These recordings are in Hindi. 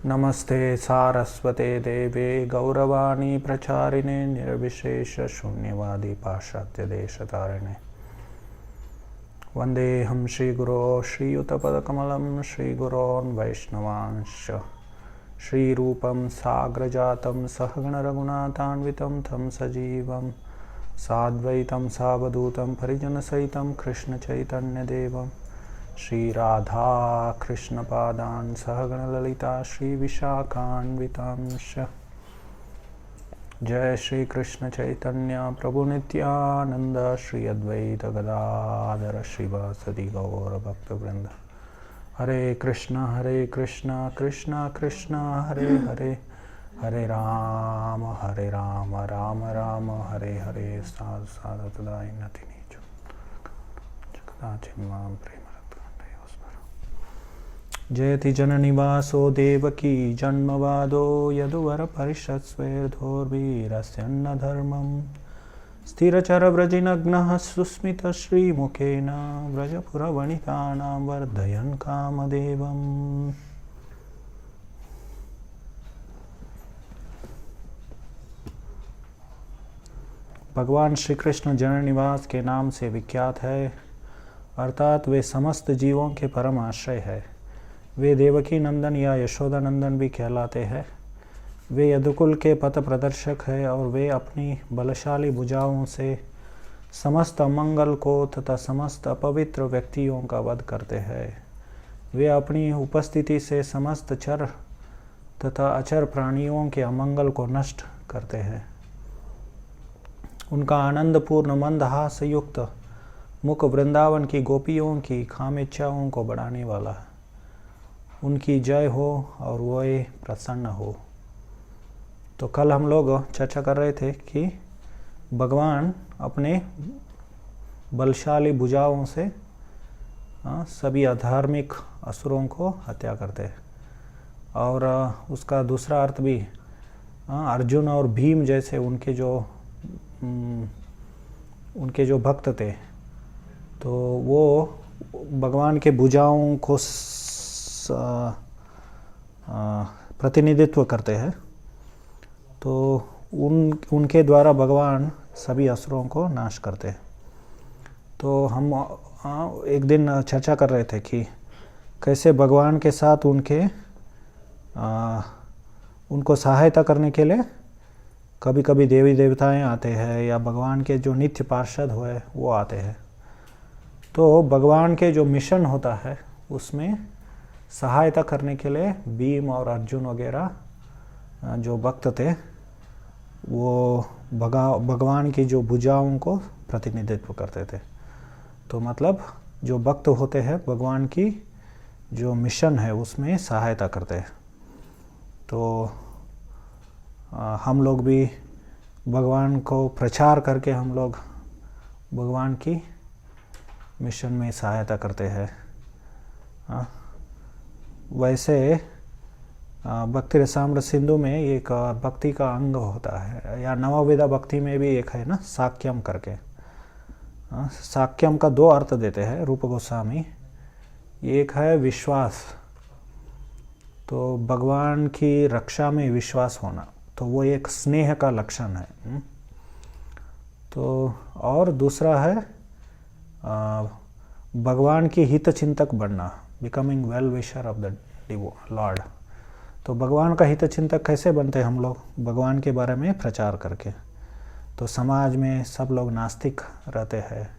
नमस्ते सारस्वते देवे गौरवाणी प्रचारिणे निर्विशेष शून्यवादी पाश्चात्य देशतारिणे वंदेहं श्रीगुरो श्रीयुतपदकमलं श्रीगुरोन् वैष्णवांश्च श्रीरूपं साग्रजातं सहगण रघुनाथान्वितं तं सजीवं साद्वैतं सावधूतं परिजनसहितं कृष्णचैतन्यदेवं श्री राधा कृष्ण पादान सहगण ललिता श्री विशाखान्वितांश। जय श्री कृष्ण चैतन्य प्रभु नित्यानंद श्री अद्वैत गदाधर श्रीवासदि गौर भक्तवृंद। हरे कृष्णा कृष्णा कृष्णा हरे हरे, हरे राम राम राम हरे हरे। साधु साधु तदाय नति नीचो जगदाचिन्मां प्रेम। जयति जननिवासो देवकी जन्मवादो यदुवर परिषत्स्वेर्धोर्वीरस्यन्न धर्मं स्थिरचरव्रजिनग्नः सुस्मितश्रीमुखेन व्रजपुरवणितानां वर्धयन् कामदेवम्। भगवान श्री कृष्ण जननिवास के नाम से विख्यात है, अर्थात वे समस्त जीवों के परम आश्रय है। वे देवकी नंदन या यशोदा नंदन भी कहलाते हैं। वे यदुकुल के पथ प्रदर्शक है और वे अपनी बलशाली भुजाओं से समस्त अमंगल को तथा समस्त अपवित्र व्यक्तियों का वध करते हैं। वे अपनी उपस्थिति से समस्त चर तथा अचर प्राणियों के अमंगल को नष्ट करते हैं। उनका आनंदपूर्ण मंदहास युक्त मुख वृंदावन की गोपियों की कामेच्छाओं को बढ़ाने वाला है। उनकी जय हो और वे प्रसन्न हो। तो कल हम लोग चर्चा कर रहे थे कि भगवान अपने बलशाली भुजाओं से सभी अधार्मिक असुरों को हत्या करते हैं। और उसका दूसरा अर्थ भी अर्जुन और भीम जैसे उनके जो भक्त थे, तो वो भगवान के भुजाओं को प्रतिनिधित्व करते हैं। तो उनके द्वारा भगवान सभी असुरों को नाश करते हैं। तो हम एक दिन चर्चा कर रहे थे कि कैसे भगवान के साथ उनको सहायता करने के लिए कभी कभी देवी देवताएं आते हैं या भगवान के जो नित्य पार्षद हुए वो आते हैं। तो भगवान के जो मिशन होता है उसमें सहायता करने के लिए भीम और अर्जुन वगैरह जो भक्त थे वो भगवान की जो भुजाओं को प्रतिनिधित्व करते थे। तो मतलब जो भक्त होते हैं भगवान की जो मिशन है उसमें सहायता करते हैं। तो हम लोग भी भगवान को प्रचार करके हम लोग भगवान की मिशन में सहायता करते हैं। वैसे भक्ति रसामृत सिंधु में एक भक्ति का अंग होता है, या नवविधा भक्ति में भी एक है ना, साक्यम करके। साक्यम का दो अर्थ देते हैं रूप गोस्वामी। एक है विश्वास, तो भगवान की रक्षा में विश्वास होना, तो वो एक स्नेह का लक्षण है। तो और दूसरा है भगवान की हित चिंतक बनना, becoming well wisher of the Lord. तो भगवान का हित चिंतक कैसे बनते हैं हम लोग? भगवान के बारे में प्रचार करके। तो समाज में सब लोग नास्तिक रहते हैं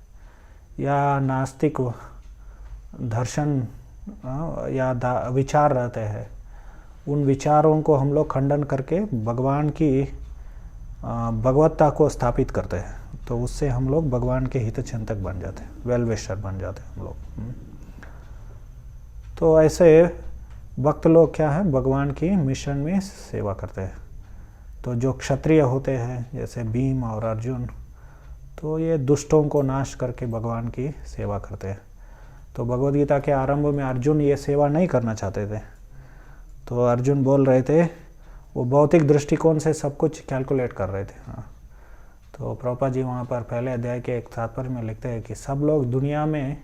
या नास्तिक दर्शन या विचार रहते हैं, उन विचारों को हम लोग खंडन करके भगवान की भगवत्ता को स्थापित करते हैं। तो उससे हम लोग भगवान के हित चिंतक बन जाते हैं, वेल विशर बन जाते हैं हम लोग। तो ऐसे भक्त लोग क्या है, भगवान की मिशन में सेवा करते हैं। तो जो क्षत्रिय होते हैं जैसे भीम और अर्जुन, तो ये दुष्टों को नाश करके भगवान की सेवा करते हैं। तो भगवद गीता के आरंभ में अर्जुन ये सेवा नहीं करना चाहते थे। तो अर्जुन बोल रहे थे, वो भौतिक दृष्टिकोण से सब कुछ कैलकुलेट कर रहे थे। तो प्रभुपाद जी वहाँ पर पहले अध्याय के एक तात्पर्य में लिखते हैं कि सब लोग दुनिया में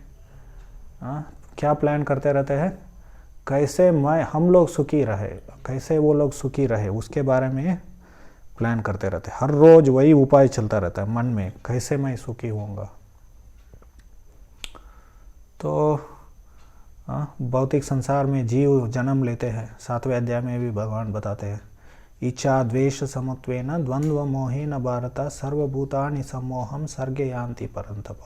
क्या प्लान करते रहते हैं, कैसे हम लोग सुखी रहे, कैसे वो लोग सुखी रहे, उसके बारे में प्लान करते रहते। हर रोज वही उपाय चलता रहता है मन में, कैसे मैं सुखी होऊंगा। तो भौतिक संसार में जीव जन्म लेते हैं। 7वें अध्याय में भी भगवान बताते हैं, इच्छा द्वेष समत्वेन द्वंद्व मोहेन भारत सर्वभूतानि सम्मोहम सर्गे यान्ति परंतप।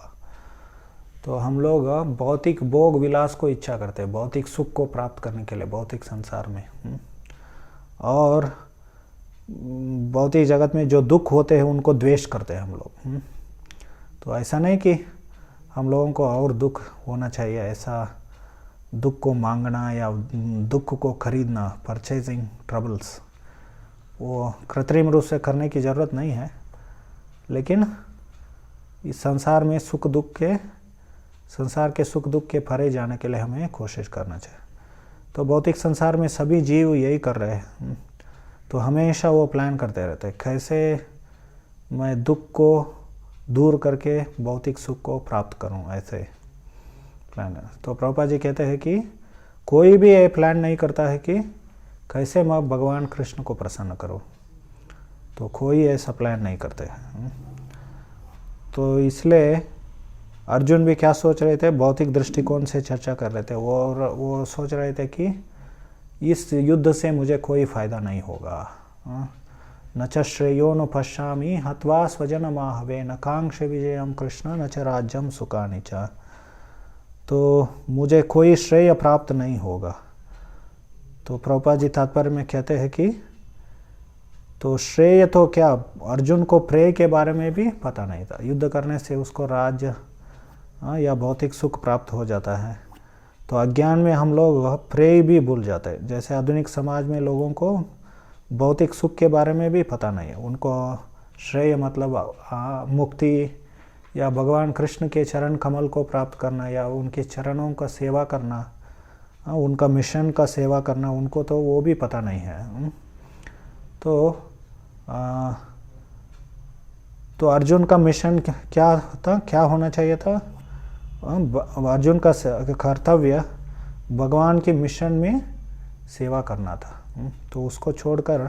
तो हम लोग भौतिक भोग विलास को इच्छा करते हैं, भौतिक सुख को प्राप्त करने के लिए भौतिक संसार में। और भौतिक जगत में जो दुख होते हैं उनको द्वेष करते हैं हम लोग। तो ऐसा नहीं कि हम लोगों को और दुख होना चाहिए, ऐसा दुख को मांगना या दुख को खरीदना, परचेजिंग ट्रबल्स, वो कृत्रिम रूप से करने की ज़रूरत नहीं है। लेकिन इस संसार में संसार के सुख दुख के परे जाने के लिए हमें कोशिश करना चाहिए। तो भौतिक संसार में सभी जीव यही कर रहे हैं। तो हमेशा वो प्लान करते रहते हैं, कैसे मैं दुख को दूर करके भौतिक सुख को प्राप्त करूं, ऐसे प्लान है। तो प्रभुपाद जी कहते हैं कि कोई भी ये प्लान नहीं करता है कि कैसे मैं भगवान कृष्ण को प्रसन्न करूं, तो कोई ऐसा प्लान नहीं करते हैं। तो इसलिए अर्जुन भी क्या सोच रहे थे, भौतिक दृष्टिकोण से चर्चा कर रहे थे। वो सोच रहे थे कि इस युद्ध से मुझे कोई फायदा नहीं होगा। न च श्रेयो न पश्यामि हत्वा स्वजनमाहवे न कांक्षे विजयम कृष्ण न च राज्यम सुखानि च। तो मुझे कोई श्रेय प्राप्त नहीं होगा। तो प्रभुपाद जी तात्पर्य में कहते हैं कि तो श्रेय तो क्या, अर्जुन को प्रेय के बारे में भी पता नहीं था। युद्ध करने से उसको राज्य या भौतिक सुख प्राप्त हो जाता है। तो अज्ञान में हम लोग प्रेय भी भूल जाते हैं। जैसे आधुनिक समाज में लोगों को भौतिक सुख के बारे में भी पता नहीं है। उनको श्रेय मतलब मुक्ति या भगवान कृष्ण के चरण कमल को प्राप्त करना या उनके चरणों का सेवा करना, उनका मिशन का सेवा करना, उनको तो वो भी पता नहीं है। तो अर्जुन का मिशन क्या था, क्या होना चाहिए था? अर्जुन का कर्तव्य भगवान के मिशन में सेवा करना था। तो उसको छोड़कर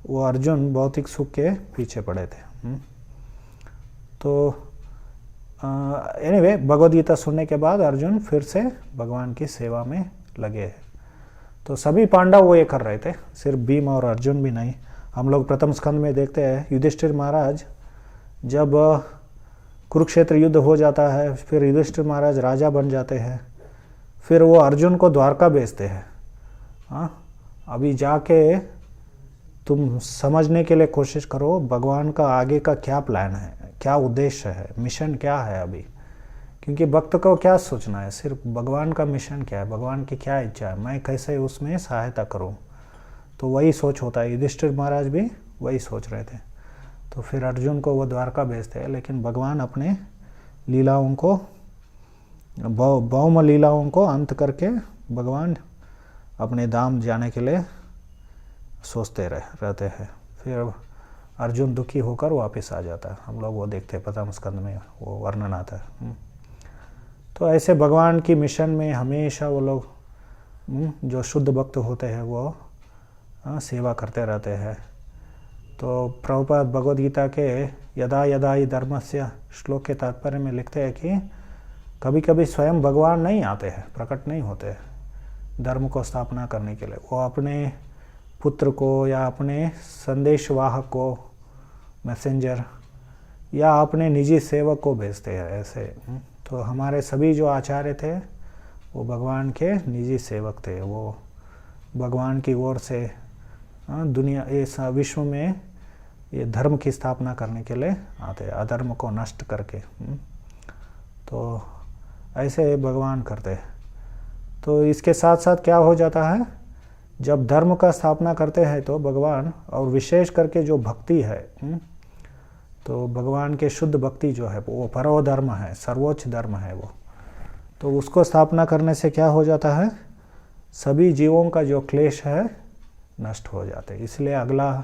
वो अर्जुन भौतिक सुख के पीछे पड़े थे। तो एनीवे भगवद गीता सुनने के बाद अर्जुन फिर से भगवान की सेवा में लगे। तो सभी पांडव वो ये कर रहे थे, सिर्फ भीम और अर्जुन भी नहीं। हम लोग प्रथम स्कंद में देखते हैं युधिष्ठिर महाराज जब कुरुक्षेत्र युद्ध हो जाता है, फिर युधिष्ठिर महाराज राजा बन जाते हैं, फिर वो अर्जुन को द्वारका भेजते हैं। अभी जाके तुम समझने के लिए कोशिश करो भगवान का आगे का क्या प्लान है, क्या उद्देश्य है, मिशन क्या है अभी। क्योंकि भक्त को क्या सोचना है, सिर्फ भगवान का मिशन क्या है, भगवान की क्या इच्छा है, मैं कैसे उसमें सहायता करूं। तो वही सोच होता है। युधिष्ठिर महाराज भी वही सोच रहे थे। तो फिर अर्जुन को वो द्वारका भेजते हैं, लेकिन भगवान अपने लीलाओं को, भौम लीलाओं को अंत करके भगवान अपने धाम जाने के लिए सोचते रहते हैं। फिर अर्जुन दुखी होकर वापस आ जाता है। हम लोग वो देखते हैं प्रथम स्कंद में, वो वर्णन आता है। तो ऐसे भगवान की मिशन में हमेशा वो लोग जो शुद्ध भक्त होते हैं वो सेवा करते रहते हैं। तो प्रभुपाद भगवद गीता के यदा यदा ही धर्मस्य श्लोक के तात्पर्य में लिखते हैं कि कभी कभी स्वयं भगवान नहीं आते हैं, प्रकट नहीं होते धर्म को स्थापना करने के लिए। वो अपने पुत्र को या अपने संदेशवाहक को, मैसेंजर, या अपने निजी सेवक को भेजते हैं ऐसे। तो हमारे सभी जो आचार्य थे वो भगवान के निजी सेवक थे। वो भगवान की ओर से दुनिया, इस विश्व में ये धर्म की स्थापना करने के लिए आते हैं, अधर्म को नष्ट करके। तो ऐसे भगवान करते हैं। तो इसके साथ साथ क्या हो जाता है, जब धर्म का स्थापना करते हैं तो भगवान, और विशेष करके जो भक्ति है, तो भगवान के शुद्ध भक्ति जो है वो परम धर्म है, सर्वोच्च धर्म है वो। तो उसको स्थापना करने से क्या हो जाता है, सभी जीवों का जो क्लेश है नष्ट हो जाते हैं। इसलिए अगला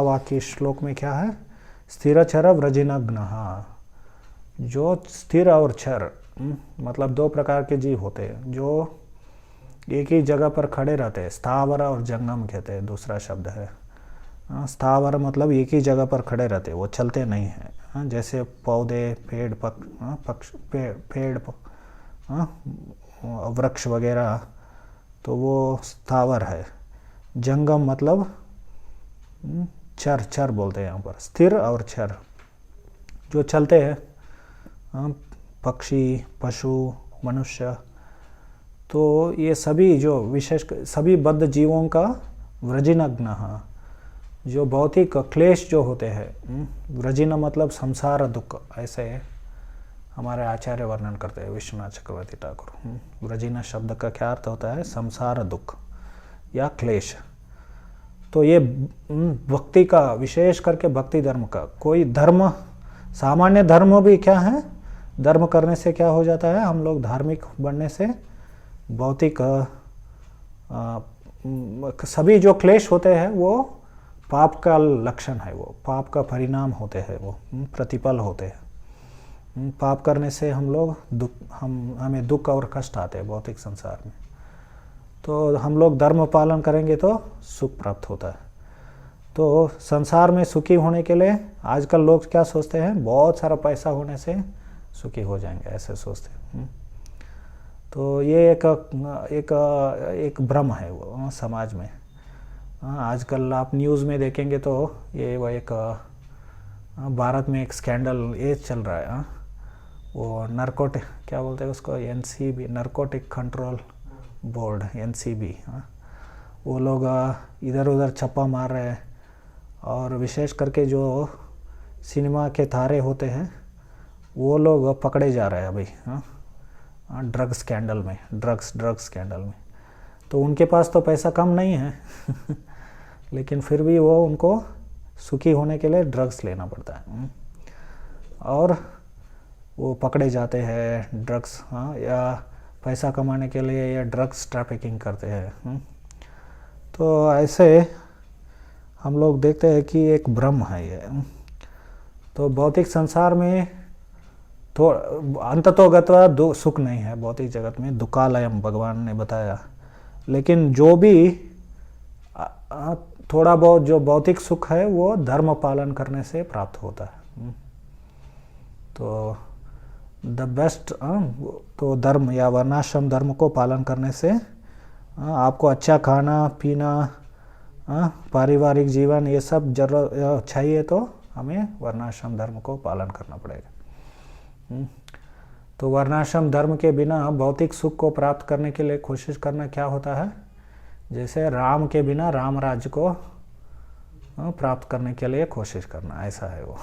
वाक्य श्लोक में क्या है, स्थिर चर व्रजिनग्नः। जो स्थिर और चर मतलब दो प्रकार के जीव होते हैं। जो एक ही जगह पर खड़े रहते हैं। स्थावर और जंगम कहते हैं, दूसरा शब्द है। स्थावर मतलब एक ही जगह पर खड़े रहते, वो चलते नहीं हैं। जैसे पौधे, पेड़, पेड़ वृक्ष वगैरह, तो वो स्थावर है। जंगम मतलब चर बोलते हैं यहाँ पर, स्थिर और चर जो चलते हैं, पक्षी, पशु, मनुष्य। तो ये सभी जो विशेष सभी बद्ध जीवों का व्रजिनग्न, जो भौतिक क्लेश जो होते हैं, व्रजिन मतलब संसार दुख, ऐसे हमारे आचार्य वर्णन करते हैं विश्वनाथ चक्रवर्ती ठाकुर। व्रजिन शब्द का क्या अर्थ होता है? संसार दुख या क्लेश। तो ये भक्ति का, विशेष करके भक्ति धर्म का, कोई धर्म, सामान्य धर्म भी क्या है, धर्म करने से क्या हो जाता है, हम लोग धार्मिक बनने से भौतिक सभी जो क्लेश होते हैं वो पाप का लक्षण है, वो पाप का परिणाम होते हैं, वो प्रतिफल होते हैं। पाप करने से हम लोग हमें दुख और कष्ट आते हैं भौतिक संसार में। तो हम लोग धर्म पालन करेंगे तो सुख प्राप्त होता है। तो संसार में सुखी होने के लिए आजकल लोग क्या सोचते हैं, बहुत सारा पैसा होने से सुखी हो जाएंगे, ऐसे सोचते हैं। तो ये एक भ्रम है वो समाज में। आजकल आप न्यूज़ में देखेंगे तो ये वो एक भारत में एक स्कैंडल ये चल रहा है, वो नारकोटिक, क्या बोलते हैं उसको, NCB, narcotic control board, NCB। वो लोग इधर उधर छप्पा मार रहे हैं, और विशेष करके जो सिनेमा के तारे होते हैं वो लोग पकड़े जा रहे हैं अभी ड्रग स्कैंडल में, ड्रग स्कैंडल में। तो उनके पास तो पैसा कम नहीं है लेकिन फिर भी वो उनको सुखी होने के लिए ड्रग्स लेना पड़ता है, और वो पकड़े जाते हैं ड्रग्स, या पैसा कमाने के लिए या ड्रग्स ट्रैफिकिंग करते हैं। तो ऐसे हम लोग देखते हैं कि एक भ्रम है ये। तो भौतिक संसार में तो अंततोगत्वा सुख नहीं है भौतिक जगत में, दुकालयम भगवान ने बताया। लेकिन जो भी थोड़ा बहुत जो भौतिक सुख है वो धर्म पालन करने से प्राप्त होता है। तो द बेस्ट, तो धर्म या वर्णाश्रम धर्म को पालन करने से आपको अच्छा खाना पीना, पारिवारिक जीवन, ये सब जरूरत चाहिए, तो हमें वर्णाश्रम धर्म को पालन करना पड़ेगा। तो वर्णाश्रम धर्म के बिना भौतिक सुख को प्राप्त करने के लिए कोशिश करना क्या होता है, जैसे राम के बिना राम राज्य को प्राप्त करने के लिए कोशिश करना, ऐसा है वो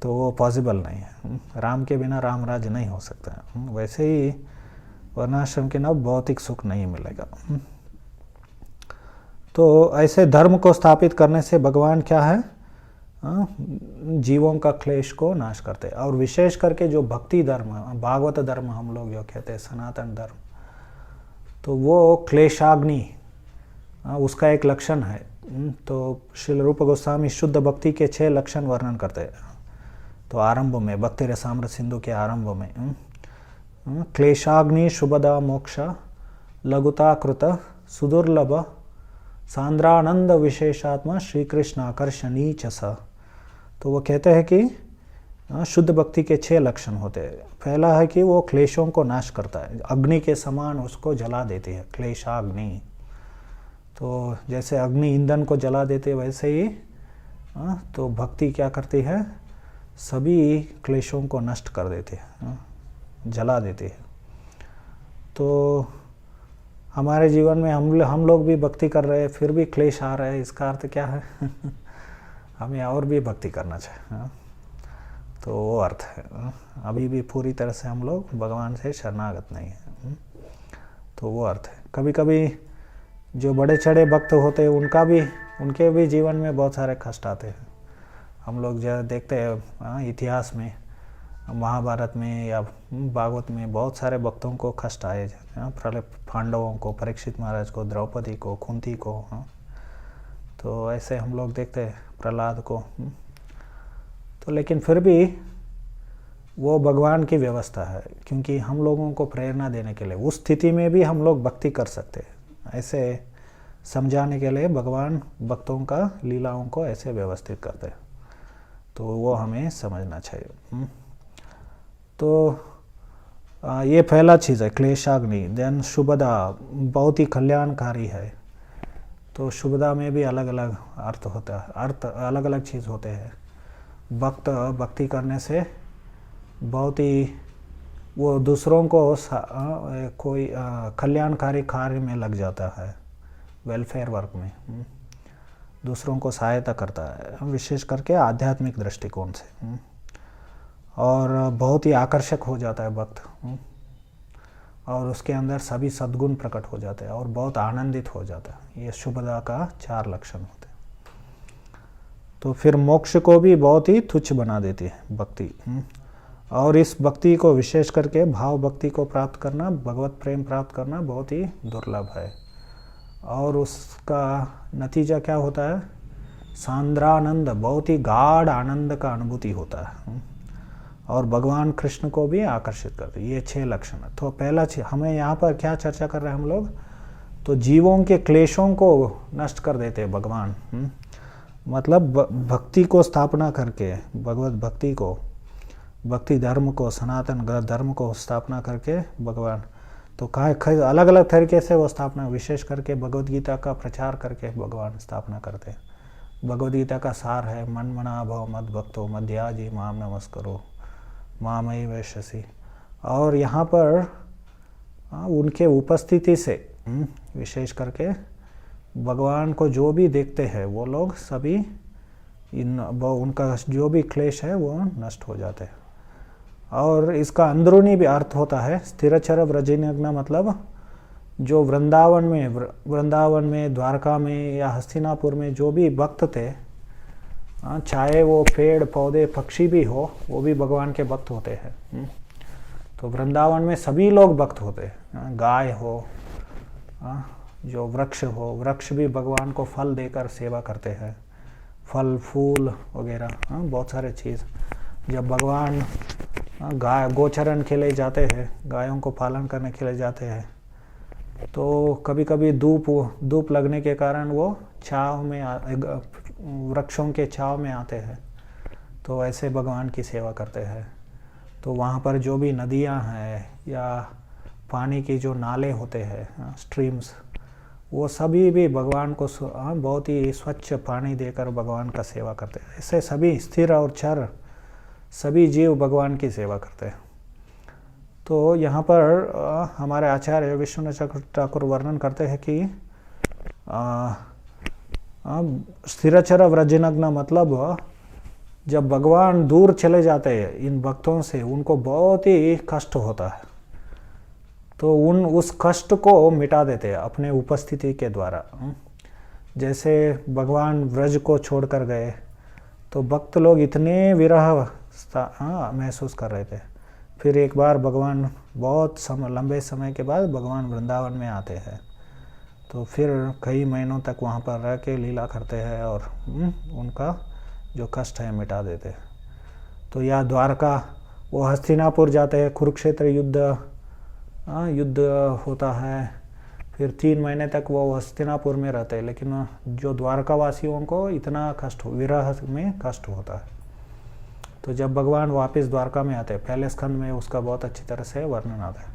तो वो पॉसिबल नहीं है। राम के बिना राम राज्य नहीं हो सकता है। वैसे ही वर्णाश्रम के ना भौतिक सुख नहीं मिलेगा। तो ऐसे धर्म को स्थापित करने से भगवान क्या है, जीवों का क्लेश को नाश करते हैं। और विशेष करके जो भक्ति धर्म, भागवत धर्म हम लोग जो कहते हैं सनातन धर्म, तो वो क्लेशाग्नि उसका एक लक्षण है। तो श्रील रूप गोस्वामी शुद्ध भक्ति के 6 लक्षण वर्णन करते हैं। तो आरंभ में भक्ति रसामृत सिंधु के आरंभ में क्लेशाग्नि शुभदा मोक्ष लघुता कृत सुदुर्लभ सांद्रानंद विशेषात्मा श्री कृष्ण आकर्षणी च स। तो वो कहते हैं कि शुद्ध भक्ति के 6 लक्षण होते हैं। पहला है कि वो क्लेशों को नाश करता है, अग्नि के समान उसको जला देती है, क्लेशाग्नि। तो जैसे अग्नि ईंधन को जला देते वैसे ही तो भक्ति क्या करती है, सभी क्लेशों को नष्ट कर देती है, जला देती है। तो हमारे जीवन में हम लोग भी भक्ति कर रहे हैं, फिर भी क्लेश आ रहा है, इसका अर्थ क्या है हमें और भी भक्ति करना चाहिए। तो वो अर्थ है, अभी भी पूरी तरह से हम लोग भगवान से शरणागत नहीं है। तो वो अर्थ है। कभी कभी जो बड़े चढ़े भक्त होते हैं उनके भी जीवन में बहुत सारे कष्ट आते हैं। हम लोग जो देखते हैं इतिहास में, महाभारत में या भागवत में बहुत सारे भक्तों को कष्ट आए, पांडवों को, परीक्षित महाराज को, द्रौपदी को, कुंती को। तो ऐसे हम लोग देखते हैं प्रहलाद को। तो लेकिन फिर भी वो भगवान की व्यवस्था है, क्योंकि हम लोगों को प्रेरणा देने के लिए उस स्थिति में भी हम लोग भक्ति कर सकते हैं, ऐसे समझाने के लिए भगवान भक्तों का लीलाओं को ऐसे व्यवस्थित करते हैं। तो वो हमें समझना चाहिए। तो ये पहला चीज़ है क्लेशाग्नि। देन शुभदा बहुत ही कल्याणकारी है। तो शुभदा में भी अलग अलग अर्थ होता है, अर्थ अलग अलग चीज़ होते हैं। भक्ति करने से बहुत ही वो दूसरों को कोई कल्याणकारी कार्य में लग जाता है, वेलफेयर वर्क में दूसरों को सहायता करता है, विशेष करके आध्यात्मिक दृष्टिकोण से। और बहुत ही आकर्षक हो जाता है भक्त, और उसके अंदर सभी सद्गुण प्रकट हो जाते हैं और बहुत आनंदित हो जाता है। ये शुभदा का 4 लक्षण होते हैं। तो फिर मोक्ष को भी बहुत ही तुच्छ बना देती है भक्ति। और इस भक्ति को विशेष करके भाव भक्ति को प्राप्त करना, भगवत प्रेम प्राप्त करना बहुत ही दुर्लभ है। और उसका नतीजा क्या होता है? सांद्रानंद, बहुत ही गाढ़ आनंद का अनुभूति होता है, और भगवान कृष्ण को भी आकर्षित करते। ये 6 लक्षण है। तो पहला हमें यहाँ पर क्या चर्चा कर रहे हैं हम लोग? तो जीवों के क्लेशों को नष्ट कर देते हैं भगवान। मतलब भक्ति को स्थापना करके, भगवत भक्ति को, भक्ति धर्म को, सनातन धर्म को स्थापना करके भगवान तो अलग अलग तरीके से वो स्थापना, विशेष करके भगवद गीता का प्रचार करके भगवान स्थापना करते हैं। भगवद गीता का सार है मन मना भव मद भक्तो मध्याजी माम नमस्करो मामयि वैश्यसी। और यहाँ पर उनके उपस्थिति से विशेष करके भगवान को जो भी देखते हैं वो लोग सभी उनका जो भी क्लेश है वो नष्ट हो जाते हैं। और इसका अंदरूनी भी अर्थ होता है स्थिरचर व्रजनिघ्न, मतलब जो वृंदावन में द्वारका में या हस्तिनापुर में जो भी भक्त थे, चाहे वो पेड़ पौधे पक्षी भी हो, वो भी भगवान के भक्त होते हैं। तो वृंदावन में सभी लोग भक्त होते हैं। गाय हो, जो वृक्ष हो, वृक्ष भी भगवान को फल देकर सेवा करते हैं, फल फूल वगैरह, बहुत सारे चीज़। जब भगवान गोचरण के लिए जाते हैं, गायों को पालन करने के लिए जाते हैं, तो कभी कभी धूप लगने के कारण वो छाँव में वृक्षों के छाँव में आते हैं, तो ऐसे भगवान की सेवा करते हैं। तो वहाँ पर जो भी नदियाँ हैं या पानी के जो नाले होते हैं, स्ट्रीम्स, वो सभी भी भगवान को बहुत ही स्वच्छ पानी देकर भगवान का सेवा करते हैं। ऐसे सभी स्थिर और चर सभी जीव भगवान की सेवा करते हैं। तो यहाँ पर हमारे आचार्य विश्वनाथ ठाकुर वर्णन करते हैं कि स्थिरचर व्रजनिघ्न मतलब जब भगवान दूर चले जाते हैं इन भक्तों से, उनको बहुत ही कष्ट होता है, तो उस कष्ट को मिटा देते हैं अपने उपस्थिति के द्वारा। जैसे भगवान व्रज को छोड़कर गए तो भक्त लोग इतने विरह महसूस कर रहे थे। फिर एक बार भगवान बहुत लंबे समय के बाद भगवान वृंदावन में आते हैं, तो फिर कई महीनों तक वहाँ पर रह के लीला करते हैं और उनका जो कष्ट है मिटा देते हैं। तो या द्वारका, वो हस्तिनापुर जाते हैं, कुरुक्षेत्र युद्ध होता है, फिर 3 महीने तक वो हस्तिनापुर में रहते हैं, लेकिन जो द्वारका वासियों को इतना कष्ट, विरह में कष्ट होता है। तो जब भगवान वापस द्वारका में आते हैं, पहले स्कंद में उसका बहुत अच्छी तरह से वर्णन आता है,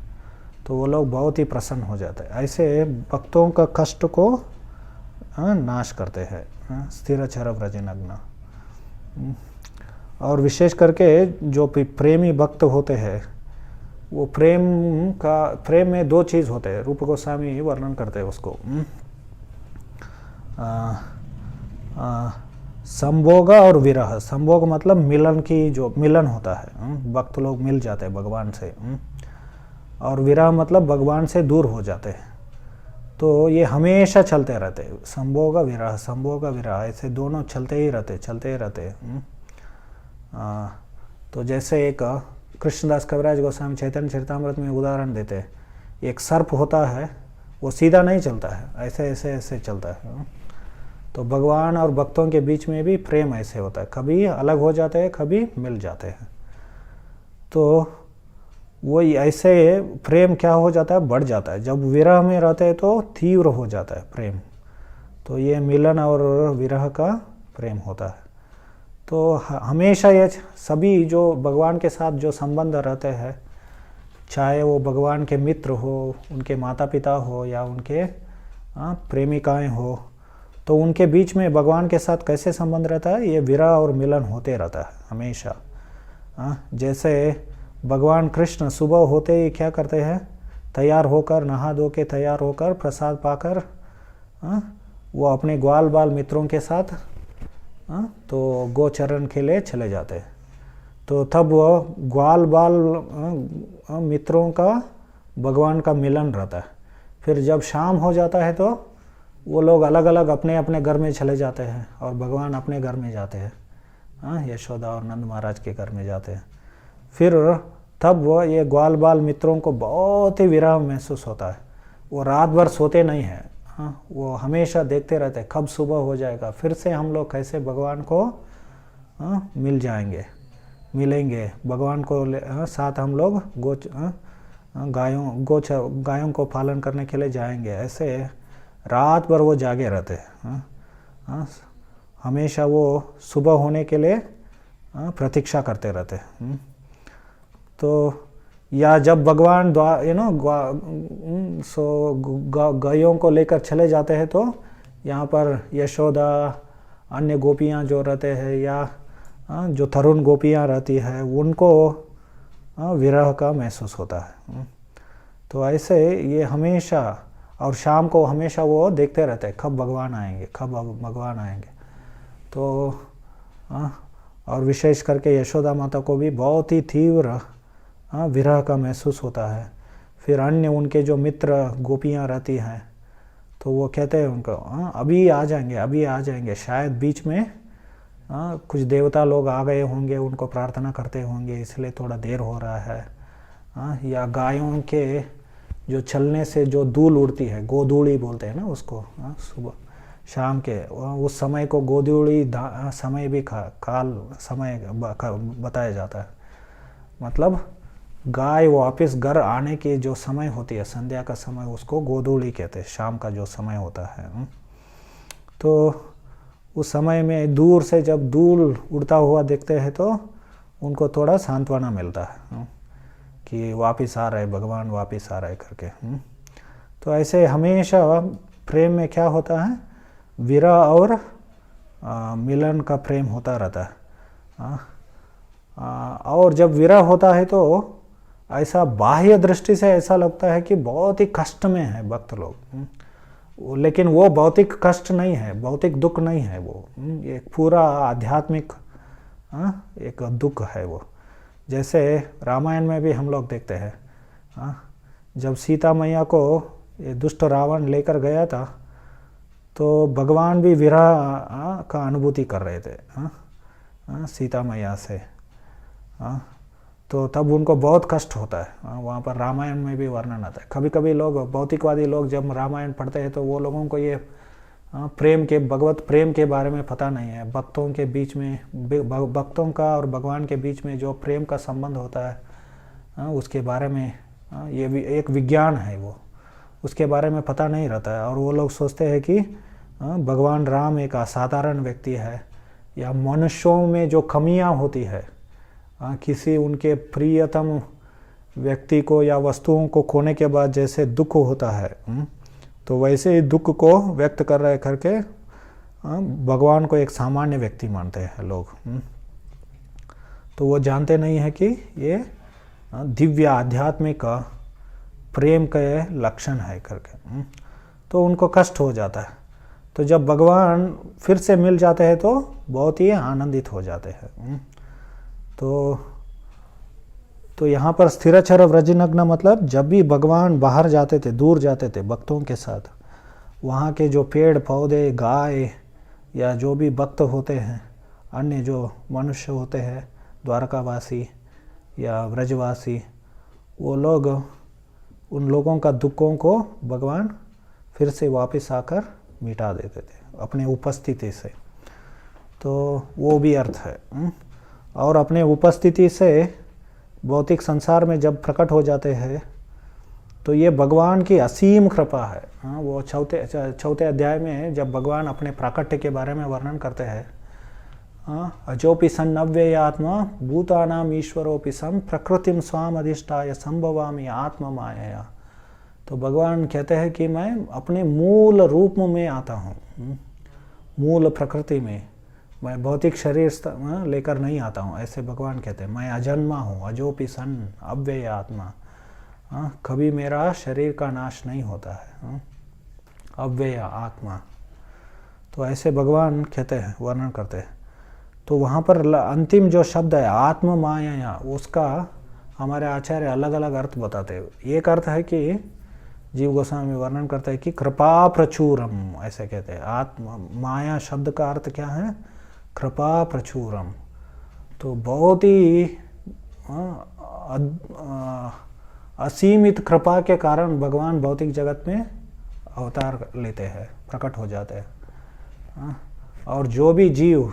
तो वो लोग बहुत ही प्रसन्न हो जाते हैं। ऐसे भक्तों का कष्ट को नाश करते हैं स्थिरचर व्रजनिघ्न। और विशेष करके जो प्रेमी भक्त होते हैं, वो प्रेम में 2 चीज़ होते हैं। रूप गोस्वामी वर्णन करते हैं उसको, संभोग और विरह। संभोग मतलब मिलन होता है, भक्त लोग मिल जाते हैं भगवान से, और विरह मतलब भगवान से दूर हो जाते हैं। तो ये हमेशा चलते रहते हैं, संभोग विरह, ऐसे दोनों चलते ही रहते। तो जैसे एक कृष्णदास कविराज गोस्वामी चैतन्य चरितामृत में उदाहरण देते हैं, एक सर्प होता है, वो सीधा नहीं चलता है, ऐसे चलता है। तो भगवान और भक्तों के बीच में भी प्रेम ऐसे होता है, कभी अलग हो जाते हैं, कभी मिल जाते हैं। तो वो ऐसे प्रेम क्या हो जाता है, बढ़ जाता है। जब विरह में रहते हैं तो तीव्र हो जाता है प्रेम। तो ये मिलन और विरह का प्रेम होता है। तो हमेशा ये सभी जो भगवान के साथ जो संबंध रहते हैं, चाहे वो भगवान के मित्र हो, उनके माता पिता हो या उनके प्रेमिकाएं हो, तो उनके बीच में भगवान के साथ कैसे संबंध रहता है, ये विरह और मिलन होते रहता है हमेशा। जैसे भगवान कृष्ण सुबह होते ही क्या करते हैं, तैयार होकर, नहा धो के तैयार होकर, प्रसाद पाकर वो अपने ग्वाल बाल मित्रों के साथ तो गोचरण के लिए चले जाते हैं। तो तब वो ग्वाल बाल मित्रों का भगवान का मिलन रहता है। फिर जब शाम हो जाता है तो वो लोग अलग अलग अपने अपने घर में चले जाते हैं और भगवान अपने घर में जाते हैं, यशोदा और नंद महाराज के घर में जाते हैं। फिर तब वो ये ग्वाल बाल मित्रों को बहुत ही विरह महसूस होता है। वो रात भर सोते नहीं हैं, वो हमेशा देखते रहते हैं कब सुबह हो जाएगा, फिर से हम लोग कैसे भगवान को मिल जाएंगे, मिलेंगे भगवान को साथ हम लोग गायों को पालन करने के लिए जाएंगे। ऐसे रात भर वो जागे रहते हैं, हमेशा वो सुबह होने के लिए प्रतीक्षा करते रहते हैं। तो या जब भगवान गायों को लेकर चले जाते हैं तो यहाँ पर यशोदा, अन्य गोपियाँ जो रहते हैं या जो तरुण गोपियाँ रहती है, उनको विरह का महसूस होता है। तो ऐसे ये हमेशा, और शाम को हमेशा वो देखते रहते हैं कब भगवान आएंगे, कब भगवान आएंगे। तो और विशेष करके यशोदा माता को भी बहुत ही तीव्र विरह का महसूस होता है। फिर अन्य उनके जो मित्र गोपियाँ रहती हैं तो वो कहते हैं उनको अभी आ जाएंगे, अभी आ जाएंगे। शायद बीच में कुछ देवता लोग आ गए होंगे, उनको प्रार्थना करते होंगे, इसलिए थोड़ा देर हो रहा है। या गायों के जो चलने से जो धूल उड़ती है, गोधूली बोलते हैं ना उसको, सुबह शाम के उस समय को गोधूली समय भी काल समय बताया जाता है। मतलब गाय वापस घर आने की जो समय होती है, संध्या का समय, उसको गोधूली कहते हैं, शाम का जो समय होता है। तो उस समय में दूर से जब धूल उड़ता हुआ देखते हैं तो उनको थोड़ा सांत्वना मिलता है कि वापस आ रहे भगवान, वापस आ रहे करके। तो ऐसे हमेशा प्रेम में क्या होता है, विरह और मिलन का प्रेम होता रहता है। और जब विरह होता है तो ऐसा बाह्य दृष्टि से ऐसा लगता है कि बहुत ही कष्ट में है भक्त लोग, लेकिन वो भौतिक कष्ट नहीं है, भौतिक दुख नहीं है, वो एक पूरा आध्यात्मिक एक दुख है वो। जैसे रामायण में भी हम लोग देखते हैं, जब सीता मैया को ये दुष्ट रावण लेकर गया था तो भगवान भी विरह का अनुभूति कर रहे थे सीता मैया से। तो तब उनको बहुत कष्ट होता है, वहाँ पर रामायण में भी वर्णन आता है। कभी कभी लोग, भौतिकवादी लोग जब रामायण पढ़ते हैं तो वो लोगों को ये प्रेम के, भगवत प्रेम के बारे में पता नहीं है। भक्तों के बीच में, भक्तों का और भगवान के बीच में जो प्रेम का संबंध होता है उसके बारे में, ये भी एक विज्ञान है, वो उसके बारे में पता नहीं रहता है। और वो लोग सोचते हैं कि भगवान राम एक असाधारण व्यक्ति है, या मनुष्यों में जो कमियां होती है, किसी उनके प्रियतम व्यक्ति को या वस्तुओं को खोने के बाद जैसे दुख होता है, तो वैसे ही दुख को व्यक्त कर रहे करके भगवान को एक सामान्य व्यक्ति मानते हैं लोग। तो वो जानते नहीं है कि ये दिव्य आध्यात्मिक प्रेम के लक्षण है करके। तो उनको कष्ट हो जाता है। तो जब भगवान फिर से मिल जाते हैं तो बहुत ही आनंदित हो जाते हैं। तो यहाँ पर स्थिरचर व्रजनग्न मतलब जब भी भगवान बाहर जाते थे, दूर जाते थे भक्तों के साथ, वहाँ के जो पेड़ पौधे, गाय या जो भी भक्त होते हैं, अन्य जो मनुष्य होते हैं, द्वारकावासी या व्रजवासी, वो लोग, उन लोगों का दुखों को भगवान फिर से वापस आकर मिटा देते थे अपने उपस्थिति से। तो वो भी अर्थ है। और अपने उपस्थिति से भौतिक संसार में जब प्रकट हो जाते हैं तो ये भगवान की असीम कृपा है। हाँ, वो चौथे अध्याय में जब भगवान अपने प्राकट्य के बारे में वर्णन करते हैं, अजोपि सन् अव्ययात्मा भूतानाम ईश्वरोपि सम् प्रकृतिम स्वाम अधिष्ठाय संभवामि आत्मा मायया। तो भगवान कहते हैं कि मैं अपने मूल रूप में आता हूँ, मूल प्रकृति में, मैं भौतिक शरीर लेकर नहीं आता हूँ, ऐसे भगवान कहते हैं। मैं अजन्मा हूँ, अजोपि सन् अव्यय आत्मा, कभी मेरा शरीर का नाश नहीं होता है, अव्यय आत्मा। तो ऐसे भगवान कहते हैं, वर्णन करते हैं। तो वहाँ पर अंतिम जो शब्द है आत्म माया, उसका हमारे आचार्य अलग अलग अर्थ बताते हैं। एक अर्थ है कि जीव गोस्वामी वर्णन करते हैं कि कृपा प्रचुरम, ऐसे कहते हैं। आत्म माया शब्द का अर्थ क्या है? कृपा प्रचुरम। तो बहुत ही असीमित कृपा के कारण भगवान भौतिक जगत में अवतार लेते हैं, प्रकट हो जाते हैं। और जो भी जीव,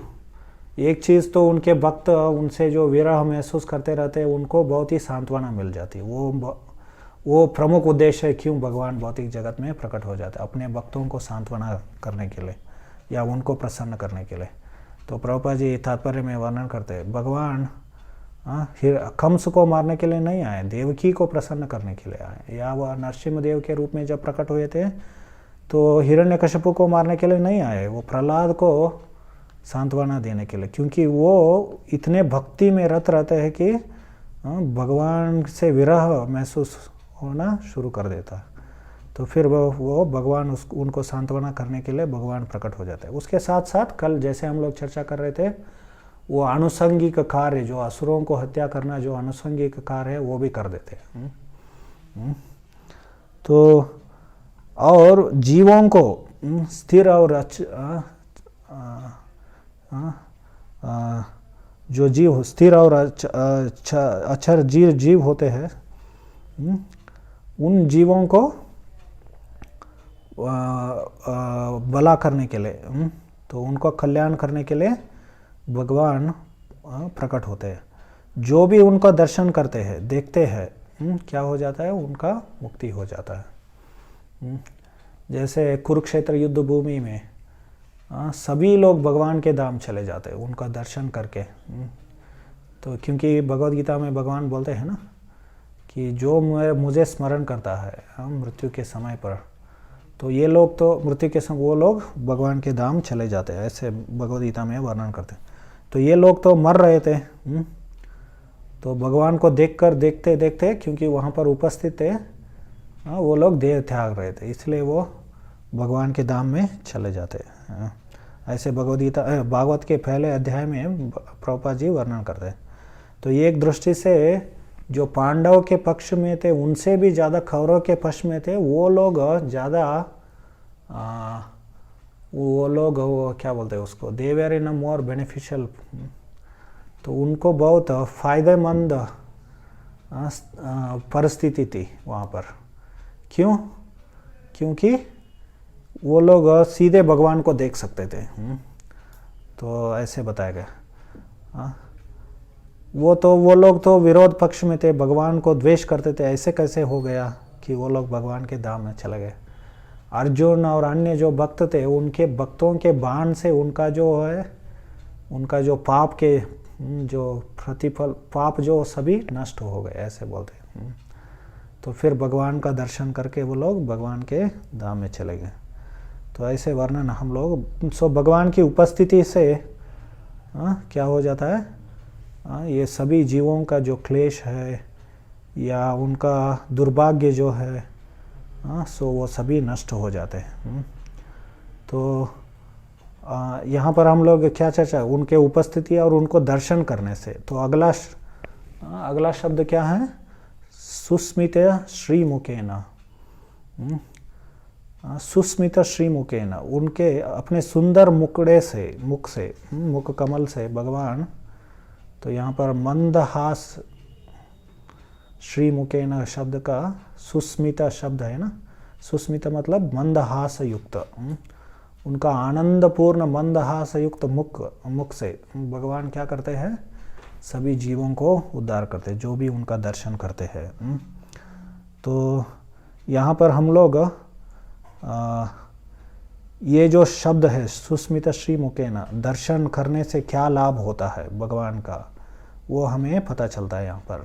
एक चीज़ तो उनके भक्त उनसे जो विरह महसूस करते रहते हैं, उनको बहुत ही सांत्वना मिल जाती है। वो प्रमुख उद्देश्य है क्यों भगवान भौतिक जगत में प्रकट हो जाते हैं, अपने भक्तों को सांत्वना करने के लिए या उनको प्रसन्न करने के लिए। तो प्रभुपाद जी तात्पर्य में वर्णन करते हैं, भगवान कंस को मारने के लिए नहीं आए, देवकी को प्रसन्न करने के लिए आए। या वह नरसिंहदेव के रूप में जब प्रकट हुए थे तो हिरण्यकशिपु को मारने के लिए नहीं आए, वो प्रहलाद को सांत्वना देने के लिए, क्योंकि वो इतने भक्ति में रत रहते हैं कि भगवान से विरह महसूस होना शुरू कर देता है। तो फिर वो भगवान उनको सांत्वना करने के लिए भगवान प्रकट हो जाते हैं। उसके साथ साथ कल जैसे हम लोग चर्चा कर रहे थे, वो आनुषंगिक कार्य, जो असुरों को हत्या करना जो आनुषंगिक कार्य है, वो भी कर देते हैं। तो और जीवों को स्थिर और जो जीव स्थिर और अक्षर जीव होते हैं, उन जीवों को भला करने के लिए, तो उनको कल्याण करने के लिए भगवान प्रकट होते हैं। जो भी उनका दर्शन करते हैं, देखते हैं, क्या हो जाता है? उनका मुक्ति हो जाता है। जैसे कुरुक्षेत्र युद्ध भूमि में सभी लोग भगवान के धाम चले जाते हैं उनका दर्शन करके। तो क्योंकि भगवद गीता में भगवान बोलते हैं ना कि जो मुझे स्मरण करता है मृत्यु के समय पर, तो ये लोग तो मृत्यु के समय वो लोग भगवान के धाम चले जाते हैं, ऐसे भगवद गीता में वर्णन करते हैं। तो ये लोग तो मर रहे थे, तो भगवान को देखते देखते क्योंकि वहाँ पर उपस्थित थे, वो लोग देह त्याग रहे थे, इसलिए वो भगवान के धाम में चले जाते हैं। ऐसे भागवत के पहले अध्याय में प्रभुपाद जी वर्णन करते हैं। तो ये एक दृष्टि से जो पांडव के पक्ष में थे उनसे भी ज़्यादा कौरव के पक्ष में थे, वो लोग ज़्यादा वो क्या बोलते हैं उसको, they were in a more beneficial. तो उनको बहुत फायदेमंद परिस्थिति थी वहाँ पर। क्यों? क्योंकि वो लोग सीधे भगवान को देख सकते थे। तो ऐसे बताया गया। वो लोग तो विरोध पक्ष में थे, भगवान को द्वेष करते थे। ऐसे कैसे हो गया कि वो लोग भगवान के धाम में चले गए? अर्जुन और अन्य जो भक्त थे, उनके भक्तों के बाण से उनका जो पाप के जो प्रतिफल, पाप जो सभी नष्ट हो गए, ऐसे बोलते हैं। तो फिर भगवान का दर्शन करके वो लोग भगवान के धाम में चले गए। तो ऐसे वर्णन हम लोग, सो भगवान की उपस्थिति से क्या हो जाता है, ये सभी जीवों का जो क्लेश है या उनका दुर्भाग्य जो है, सो वो सभी नष्ट हो जाते हैं। तो यहाँ पर हम लोग क्या चर्चा, उनके उपस्थिति और उनको दर्शन करने से। तो अगला शब्द क्या है? सुस्मित श्रीमुखेन। सुस्मित श्रीमुखेन, उनके अपने सुंदर मुख कमल से भगवान, तो यहाँ पर मंदहास श्रीमुखेन शब्द का सुस्मित शब्द है ना। सुस्मित मतलब मंदहास युक्त, उनका आनंदपूर्ण मंदहास युक्त मुख से भगवान क्या करते हैं? सभी जीवों को उद्धार करते, जो भी उनका दर्शन करते हैं। तो यहाँ पर हम लोग ये जो शब्द है सुस्मित श्री मुकेन, दर्शन करने से क्या लाभ होता है भगवान का, वो हमें पता चलता है यहाँ पर।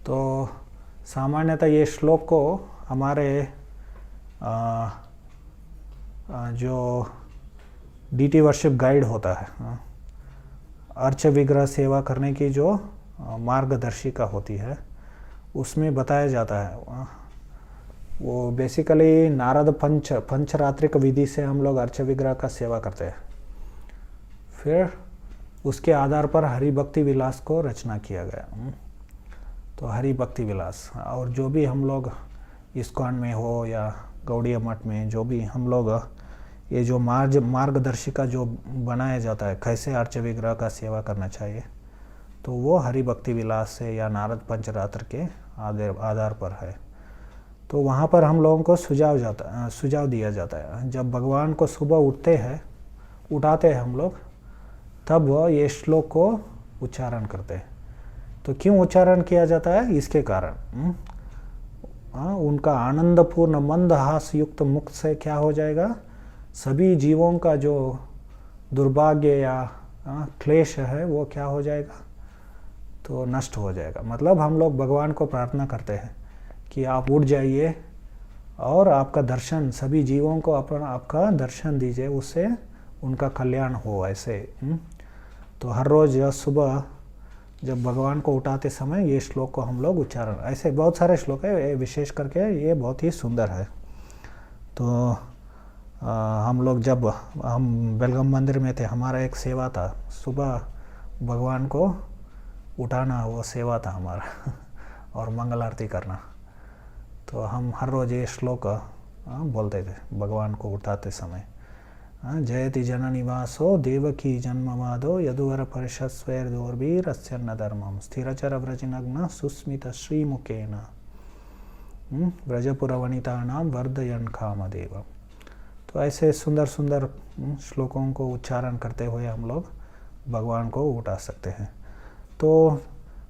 तो सामान्यतः ये श्लोक को हमारे जो डीटी वर्शिप गाइड होता है, अर्च विग्रह सेवा करने की जो मार्गदर्शिका होती है, उसमें बताया जाता है। वो बेसिकली नारद पंचरात्रिक विधि से हम लोग अर्च विग्रह का सेवा करते हैं। फिर उसके आधार पर हरि भक्ति विलास को रचना किया गया। तो हरि भक्ति विलास, और जो भी हम लोग इस्कॉन में हो या गौड़िया मठ में, जो भी हम लोग ये जो मार्गदर्शिका जो बनाया जाता है कैसे अर्च विग्रह का सेवा करना चाहिए, तो वो हरि भक्ति विलास से या नारद पंचरात्र के आधार पर है। तो वहाँ पर हम लोगों को सुझाव दिया जाता है। जब भगवान को सुबह उठाते हैं हम लोग, तब ये श्लोक को उच्चारण करते हैं। तो क्यों उच्चारण किया जाता है? इसके कारण उनका आनंदपूर्ण मंदहास युक्त मुख से क्या हो जाएगा, सभी जीवों का जो दुर्भाग्य या क्लेश है वो क्या हो जाएगा, तो नष्ट हो जाएगा। मतलब हम लोग भगवान को प्रार्थना करते हैं कि आप उठ जाइए और आपका दर्शन, सभी जीवों को आपका दर्शन दीजिए, उससे उनका कल्याण हो। ऐसे तो हर रोज़ सुबह जब भगवान को उठाते समय ये श्लोक को हम लोग उच्चारण, ऐसे बहुत सारे श्लोक है, विशेष करके ये बहुत ही सुंदर है। तो हम लोग जब हम बेलगाम मंदिर में थे, हमारा एक सेवा था, सुबह भगवान को उठाना, वो सेवा था हमारा और मंगल आरती करना। तो हम हर रोज़ ये श्लोक बोलते थे भगवान को उठाते समय। जयति जननिवासो देवकी जन्मवादो यदुवर परिषस्वैर्दोर्भिरस्यन्न धर्मं स्थिरचर व्रजनग्न सुस्मित श्रीमुखेन व्रजपुरवनितानां वर्धयन् कामदेव। तो ऐसे सुंदर सुंदर श्लोकों को उच्चारण करते हुए हम लोग भगवान को उठा सकते हैं। तो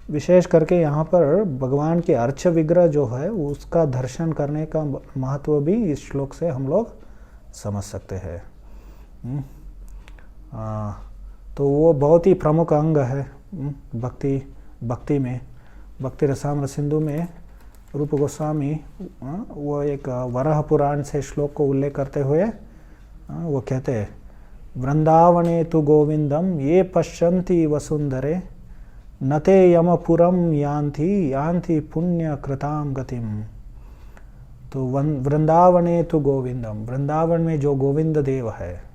विशेष करके यहाँ पर भगवान के अर्च विग्रह जो है उसका दर्शन करने का महत्व भी इस श्लोक से हम लोग समझ सकते हैं। तो वो बहुत ही प्रमुख अंग है भक्ति में। भक्ति रसामृत सिंधु में रूप गोस्वामी वो एक वराह पुराण से श्लोक को उल्लेख करते हुए वो कहते हैं, वृंदावने तु गोविंदम ये पश्यन्ति वसुंधरे नते यमपुरम यान्ति पुण्य कृताम गतिम। तो वृंदावने तु गोविंदम, वृंदावन में जो गोविंद देव है।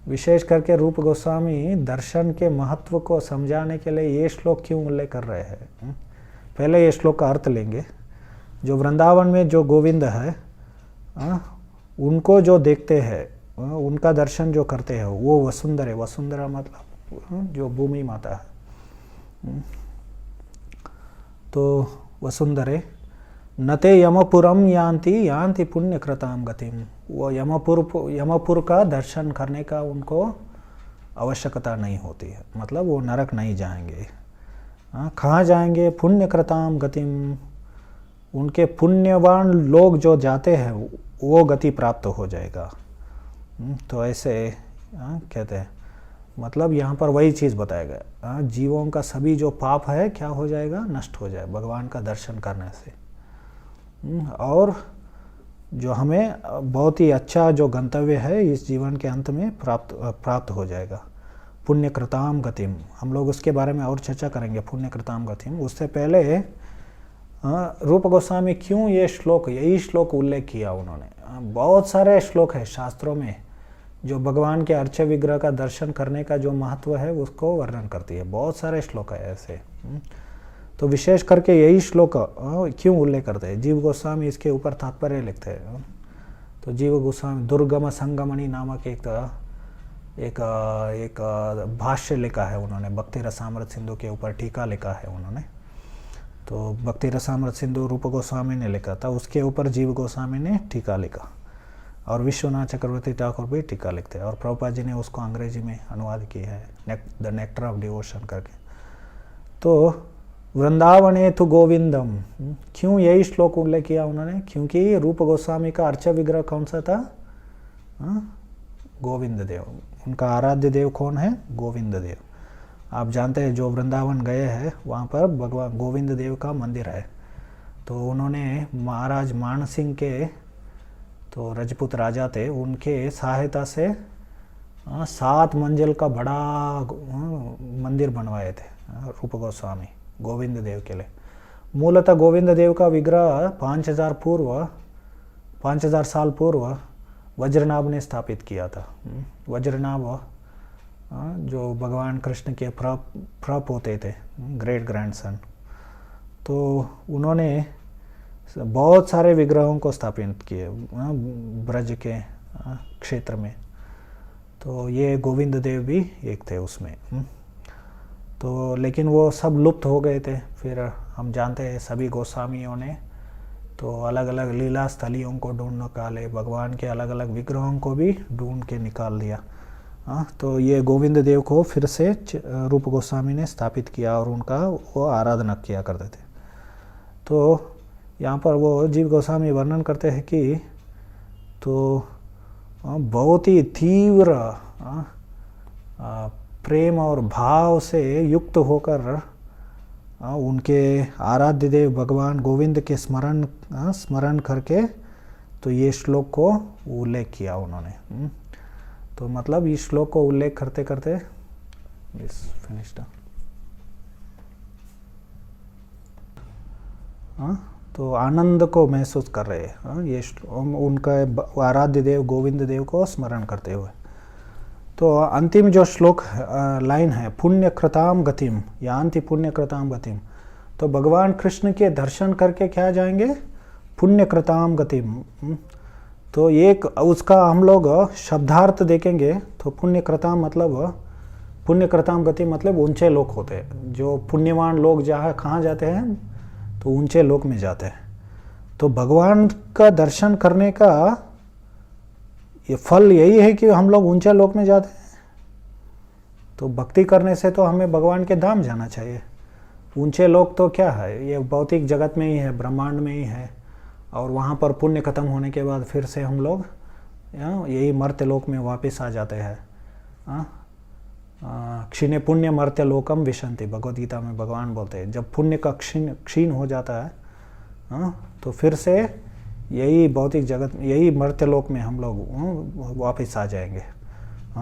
विशेष करके रूप गोस्वामी दर्शन के महत्व को समझाने के लिए ये श्लोक क्यों उल्लेख कर रहे हैं। पहले ये श्लोक का अर्थ लेंगे। जो वृंदावन में जो गोविंद है, उनको जो देखते हैं, उनका दर्शन जो करते हैं, वो वसुंधरा, वसुंधरा मतलब जो भूमि माता है। तो वसुंधरे नते यमपुरम यान्ति पुण्य कृताम गतिम। वो यमपुर का दर्शन करने का उनको आवश्यकता नहीं होती है, मतलब वो नरक नहीं जाएंगे। कहाँ जाएंगे? पुण्य कृताम गतिम, उनके पुण्यवान लोग जो जाते हैं वो गति प्राप्त हो जाएगा। तो ऐसे कहते हैं, मतलब यहाँ पर वही चीज़ बताया गया, जीवों का सभी जो पाप है क्या हो जाएगा, नष्ट हो जाए भगवान का दर्शन करने से। और जो हमें बहुत ही अच्छा जो गंतव्य है इस जीवन के अंत में प्राप्त हो जाएगा, पुण्य कृताम गतिम। हम लोग उसके बारे में और चर्चा करेंगे, पुण्य कृताम गतिम। उससे पहले रूप गोस्वामी क्यों यही श्लोक उल्लेख किया उन्होंने। बहुत सारे श्लोक है शास्त्रों में जो भगवान के अर्च विग्रह का दर्शन करने का जो महत्व है उसको वर्णन करती है। बहुत सारे श्लोक है ऐसे। तो विशेष करके यही श्लोक क्यों उल्लेख करते हैं? जीव गोस्वामी इसके ऊपर तात्पर्य लिखते हैं। तो जीव गोस्वामी दुर्गम संगमणि नामक एक भाष्य लिखा है उन्होंने, भक्ति रसामृत सिंधु के ऊपर टीका लिखा है उन्होंने। तो भक्ति रसामृत सिंधु रूप गोस्वामी ने लिखा था, उसके ऊपर जीव गोस्वामी ने टीका लिखा। और विश्वनाथ चक्रवर्ती ठाकुर भी टीका लिखते हैं, और प्रभुपाद जी ने उसको अंग्रेजी में अनुवाद किया है, द नेक्टर ऑफ डिवोशन करके। तो वृंदावने तु गोविंदम, क्यों यही श्लोक उल्लेख किया उन्होंने? क्योंकि रूप गोस्वामी का अर्चा विग्रह कौन सा था? गोविंद देव। उनका आराध्य देव कौन है? गोविंद देव। आप जानते हैं जो वृंदावन गए हैं वहाँ पर भगवान गोविंद देव का मंदिर है। तो उन्होंने महाराज मान सिंह के, तो रजपूत राजा थे, उनके सहायता से 7 मंजिल का बड़ा मंदिर बनवाए थे रूप गोस्वामी गोविंद देव के लिए। मूलतः गोविंद देव का विग्रह 5000 साल पूर्व वज्रनाभ ने स्थापित किया था। वज्रनाभ जो भगवान कृष्ण के प्रपोते थे, ग्रेट ग्रैंडसन। तो उन्होंने बहुत सारे विग्रहों को स्थापित किए ब्रज के क्षेत्र में। तो ये गोविंद देव भी एक थे उसमें। तो लेकिन वो सब लुप्त हो गए थे। फिर हम जानते हैं सभी गोस्वामियों ने तो अलग अलग लीला स्थलियों को ढूंढ निकाले, भगवान के अलग अलग विग्रहों को भी ढूंढ के निकाल दिया। तो ये गोविंद देव को फिर से रूप गोस्वामी ने स्थापित किया और उनका वो आराधना किया करते थे। तो यहाँ पर वो जीव गोस्वामी वर्णन करते हैं कि तो बहुत ही तीव्र प्रेम और भाव से युक्त होकर उनके आराध्य देव भगवान गोविंद के स्मरण करके तो ये श्लोक को उल्लेख किया उन्होंने। तो मतलब इस श्लोक को उल्लेख करते करते फिनिश्ड। तो आनंद को महसूस कर रहे हैं ये उनका आराध्य देव गोविंद देव को स्मरण करते हुए। तो अंतिम जो श्लोक लाइन है, पुण्य कृताम गतिम यान्ति पुण्य कृताम गतिम, तो भगवान कृष्ण के दर्शन करके क्या जाएंगे? पुण्य कृताम गतिम। तो एक उसका हम लोग शब्दार्थ देखेंगे तो पुण्य कृताम मतलब, पुण्य कृताम गति मतलब ऊंचे लोक होते हैं। जो पुण्यवान लोग जहाँ कहाँ जाते हैं? तो ऊंचे लोक में जाते हैं। तो भगवान का दर्शन करने का ये फल यही है कि हम लोग ऊंचे लोक में जाते हैं। तो भक्ति करने से तो हमें भगवान के धाम जाना चाहिए। ऊंचे लोक तो क्या है? ये भौतिक जगत में ही है, ब्रह्मांड में ही है। और वहाँ पर पुण्य खत्म होने के बाद फिर से हम लोग यही मर्त्य लोक में वापस आ जाते हैं। क्षीणे पुण्य मर्त्य लोकम विशंति, भगवद गीता में भगवान बोलते हैं जब पुण्य का क्षीण हो जाता है तो फिर से यही भौतिक जगत, यही मर्त्य लोक में हम लोग वापस आ जाएंगे।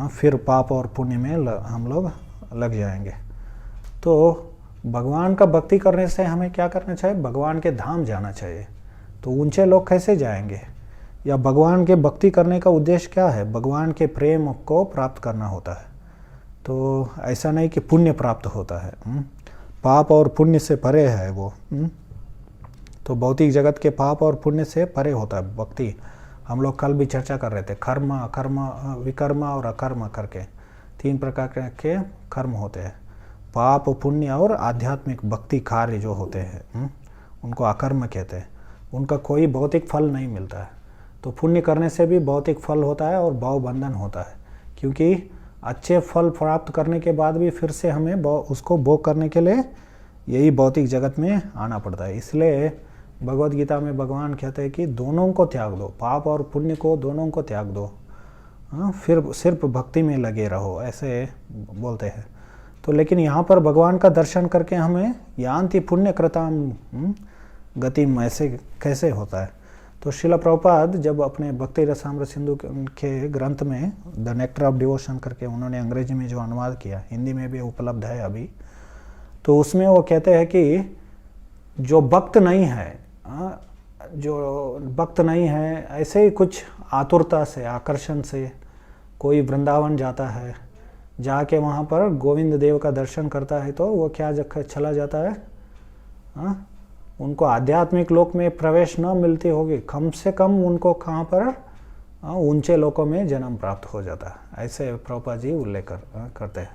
फिर पाप और पुण्य में हम लोग लग जाएंगे। तो भगवान का भक्ति करने से हमें क्या करना चाहिए? भगवान के धाम जाना चाहिए। तो ऊंचे लोग कैसे जाएंगे? या भगवान के भक्ति करने का उद्देश्य क्या है? भगवान के प्रेम को प्राप्त करना होता है। तो ऐसा नहीं कि पुण्य प्राप्त होता है। पाप और पुण्य से परे है वो। तो भौतिक जगत के पाप और पुण्य से परे होता है भक्ति। हम लोग कल भी चर्चा कर रहे थे, कर्म अकर्म विकर्म और अकर्म करके 3 प्रकार के कर्म होते हैं। पाप पुण्य और आध्यात्मिक भक्ति कार्य जो होते हैं उनको अकर्म कहते हैं। उनका कोई भौतिक फल नहीं मिलता है। तो पुण्य करने से भी भौतिक फल होता है और भाव बंधन होता है, क्योंकि अच्छे फल प्राप्त करने के बाद भी फिर से हमें उसको भोग करने के लिए यही भौतिक जगत में आना पड़ता है। इसलिए भगवद गीता में भगवान कहते हैं कि दोनों को त्याग दो, पाप और पुण्य को दोनों को त्याग दो, फिर सिर्फ भक्ति में लगे रहो, ऐसे बोलते हैं। तो लेकिन यहाँ पर भगवान का दर्शन करके हमें यान्ति पुण्य कृताम गतिम ऐसे कैसे होता है? तो श्रील प्रभुपाद जब अपने भक्ति रसामृत सिंधु के ग्रंथ में द नेक्टर ऑफ डिवोशन करके उन्होंने अंग्रेजी में जो अनुवाद किया, हिंदी में भी उपलब्ध है अभी, तो उसमें वो कहते हैं कि जो भक्त नहीं है, जो भक्त नहीं है, ऐसे ही कुछ आतुरता से, आकर्षण से कोई वृंदावन जाता है, जाके वहाँ पर गोविंद देव का दर्शन करता है, तो वो क्या चला जाता है? उनको आध्यात्मिक लोक में प्रवेश न मिलती होगी, कम से कम उनको कहाँ पर ऊंचे लोकों में जन्म प्राप्त हो जाता है। ऐसे प्रभुपाद जी उल्लेख करते हैं।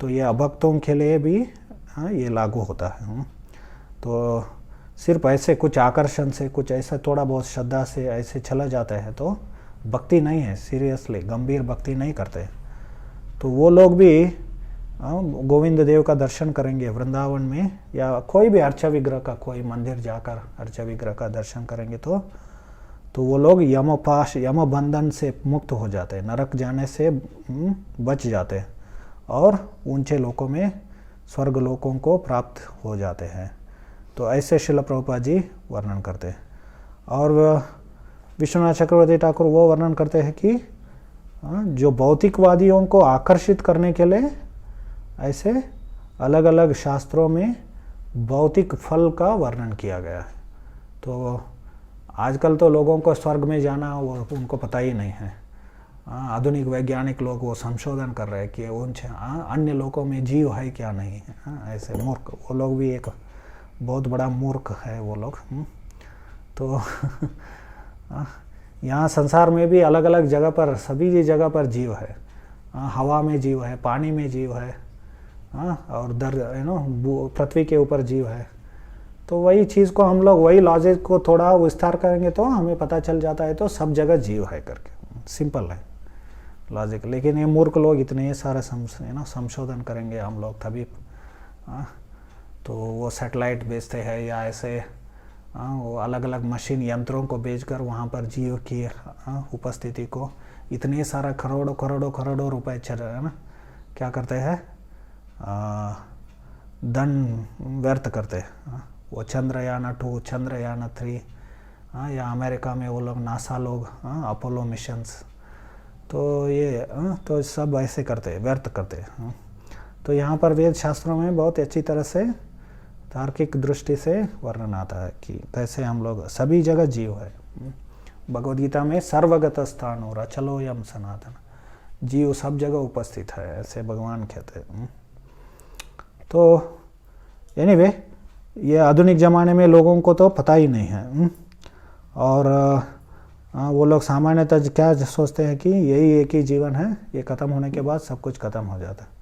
तो ये अभक्तों के लिए भी ये लागू होता है। तो सिर्फ ऐसे कुछ आकर्षण से, कुछ ऐसा थोड़ा बहुत श्रद्धा से ऐसे चला जाता है तो भक्ति नहीं है, सीरियसली गंभीर भक्ति नहीं करते, तो वो लोग भी गोविंद देव का दर्शन करेंगे वृंदावन में, या कोई भी अर्चा विग्रह का, कोई मंदिर जाकर अर्चा विग्रह का दर्शन करेंगे तो वो लोग यम बंधन से मुक्त हो जाते हैं, नरक जाने से बच जाते हैं और ऊंचे लोकों में, स्वर्ग लोकों को प्राप्त हो जाते हैं। तो ऐसे श्रील प्रभुपाद जी वर्णन करते हैं। और विश्वनाथ चक्रवर्ती ठाकुर वो वर्णन करते हैं कि जो भौतिकवादियों को आकर्षित करने के लिए ऐसे अलग अलग शास्त्रों में भौतिक फल का वर्णन किया गया है। तो आजकल तो लोगों को स्वर्ग में जाना वो उनको पता ही नहीं है। आधुनिक वैज्ञानिक लोग वो संशोधन कर रहे हैं कि उन अन्य लोगों में जीव है क्या नहीं है। ऐसे मूर्ख, वो लोग भी एक बहुत बड़ा मूर्ख है वो लोग। तो यहाँ संसार में भी अलग अलग जगह पर, सभी जगह पर जीव है। हवा में जीव है, पानी में जीव है, और पृथ्वी के ऊपर जीव है। तो वही चीज़ को हम लोग, वही लॉजिक को थोड़ा विस्तार करेंगे तो हमें पता चल जाता है, तो सब जगह जीव है करके, सिंपल है लॉजिक। लेकिन ये मूर्ख लोग इतने सारे संशोधन करेंगे हम लोग तभी, तो वो सैटेलाइट भेजते हैं या ऐसे वो अलग अलग मशीन यंत्रों को भेजकर वहाँ पर जीव की उपस्थिति को इतने सारा करोड़ों करोड़ों करोड़ों रुपए क्या करते हैं, धन व्यर्थ करते हैं। वो चंद्रयान 2, चंद्रयान 3, या अमेरिका में वो लोग नासा लोग, अपोलो मिशंस, तो ये तो सब ऐसे करते हैं, व्यर्थ करते हैं। तो यहाँ पर वेद शास्त्रों में बहुत अच्छी तरह से तार्किक दृष्टि से वर्णन आता है कि कैसे हम लोग, सभी जगह जीव है। भगवद गीता में सर्वगत स्थान और अचलो यम सनातन, जीव सब जगह उपस्थित है, ऐसे भगवान कहते हैं। तो एनीवे, ये आधुनिक ज़माने में लोगों को तो पता ही नहीं है। और वो लोग सामान्यतः क्या सोचते हैं कि यही एक ही जीवन है, ये ख़त्म होने के बाद सब कुछ ख़त्म हो जाता है।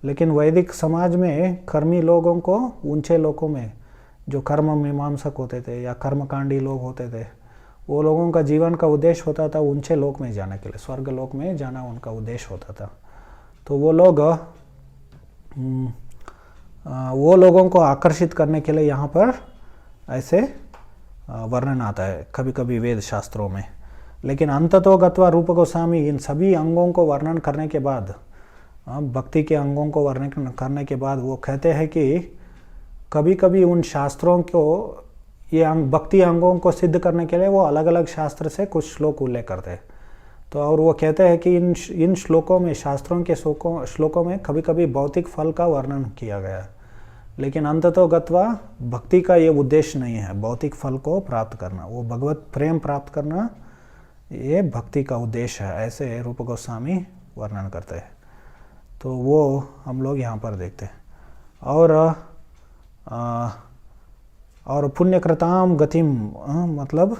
लेकिन वैदिक समाज में कर्मी लोगों को ऊंचे लोकों में, जो कर्म मीमांसक होते थे या कर्मकांडी लोग होते थे, वो लोगों का जीवन का उद्देश्य होता था ऊंचे लोक में जाने के लिए, स्वर्ग लोक में जाना उनका उद्देश्य होता था। तो वो लोगों को आकर्षित करने के लिए यहाँ पर ऐसे वर्णन आता है कभी कभी वेद शास्त्रों में। लेकिन अंततो गत्वा रूप गोस्वामी इन सभी अंगों को वर्णन करने के बाद, भक्ति के अंगों को वर्णन करने के बाद वो कहते हैं कि कभी कभी उन शास्त्रों को, ये भक्ति अंगों को सिद्ध करने के लिए वो अलग अलग शास्त्र से कुछ श्लोक उल्लेख करते हैं। तो और वो कहते हैं कि इन श्लोकों में, शास्त्रों के श्लोकों में कभी कभी भौतिक फल का वर्णन किया गया है, लेकिन अंततो गत्वा भक्ति का ये उद्देश्य नहीं है भौतिक फल को प्राप्त करना, वो भगवत प्रेम प्राप्त करना ये भक्ति का उद्देश्य है, ऐसे रूप गोस्वामी वर्णन करते हैं। तो वो हम लोग यहाँ पर देखते हैं। और पुण्यकृताम गतिम, मतलब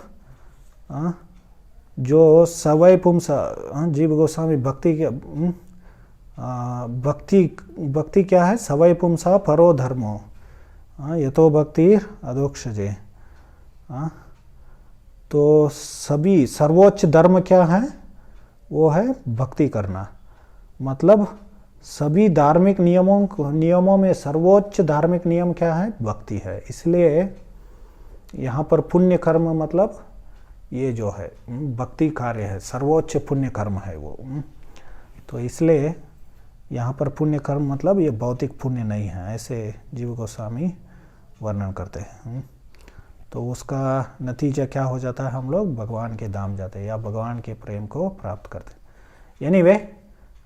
जो सवय पुंसा, जीव गोस्वामी भक्ति क्या है, सवय पुंसा परो धर्मो यतो भक्ति अधोक्षजे। तो सभी सर्वोच्च धर्म क्या है, वो है भक्ति करना। मतलब सभी धार्मिक नियमों में सर्वोच्च धार्मिक नियम क्या है, भक्ति है। इसलिए यहाँ पर पुण्य कर्म मतलब ये जो है भक्ति कार्य है, सर्वोच्च पुण्य कर्म है वो। तो इसलिए यहाँ पर पुण्य कर्म मतलब ये भौतिक पुण्य नहीं है, ऐसे जीव गोस्वामी वर्णन करते हैं। तो उसका नतीजा क्या हो जाता है, हम लोग भगवान के धाम जाते हैं या भगवान के प्रेम को प्राप्त करते हैं। एनीवे,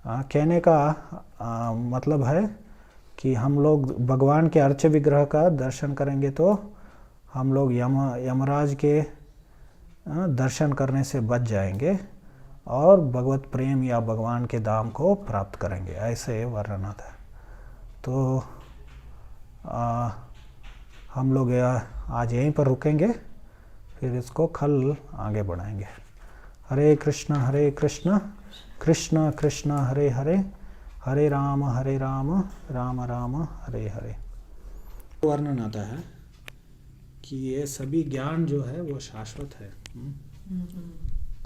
कहने का मतलब है कि हम लोग भगवान के अर्च विग्रह का दर्शन करेंगे तो हम लोग यमराज के दर्शन करने से बच जाएंगे और भगवत प्रेम या भगवान के धाम को प्राप्त करेंगे, ऐसे वर्णन आता है। तो हम लोग आज यहीं पर रुकेंगे, फिर इसको कल आगे बढ़ाएंगे। हरे कृष्ण कृष्ण कृष्ण हरे हरे, हरे राम राम राम हरे हरे। वर्णन आता है कि ये सभी ज्ञान जो है वो शाश्वत है,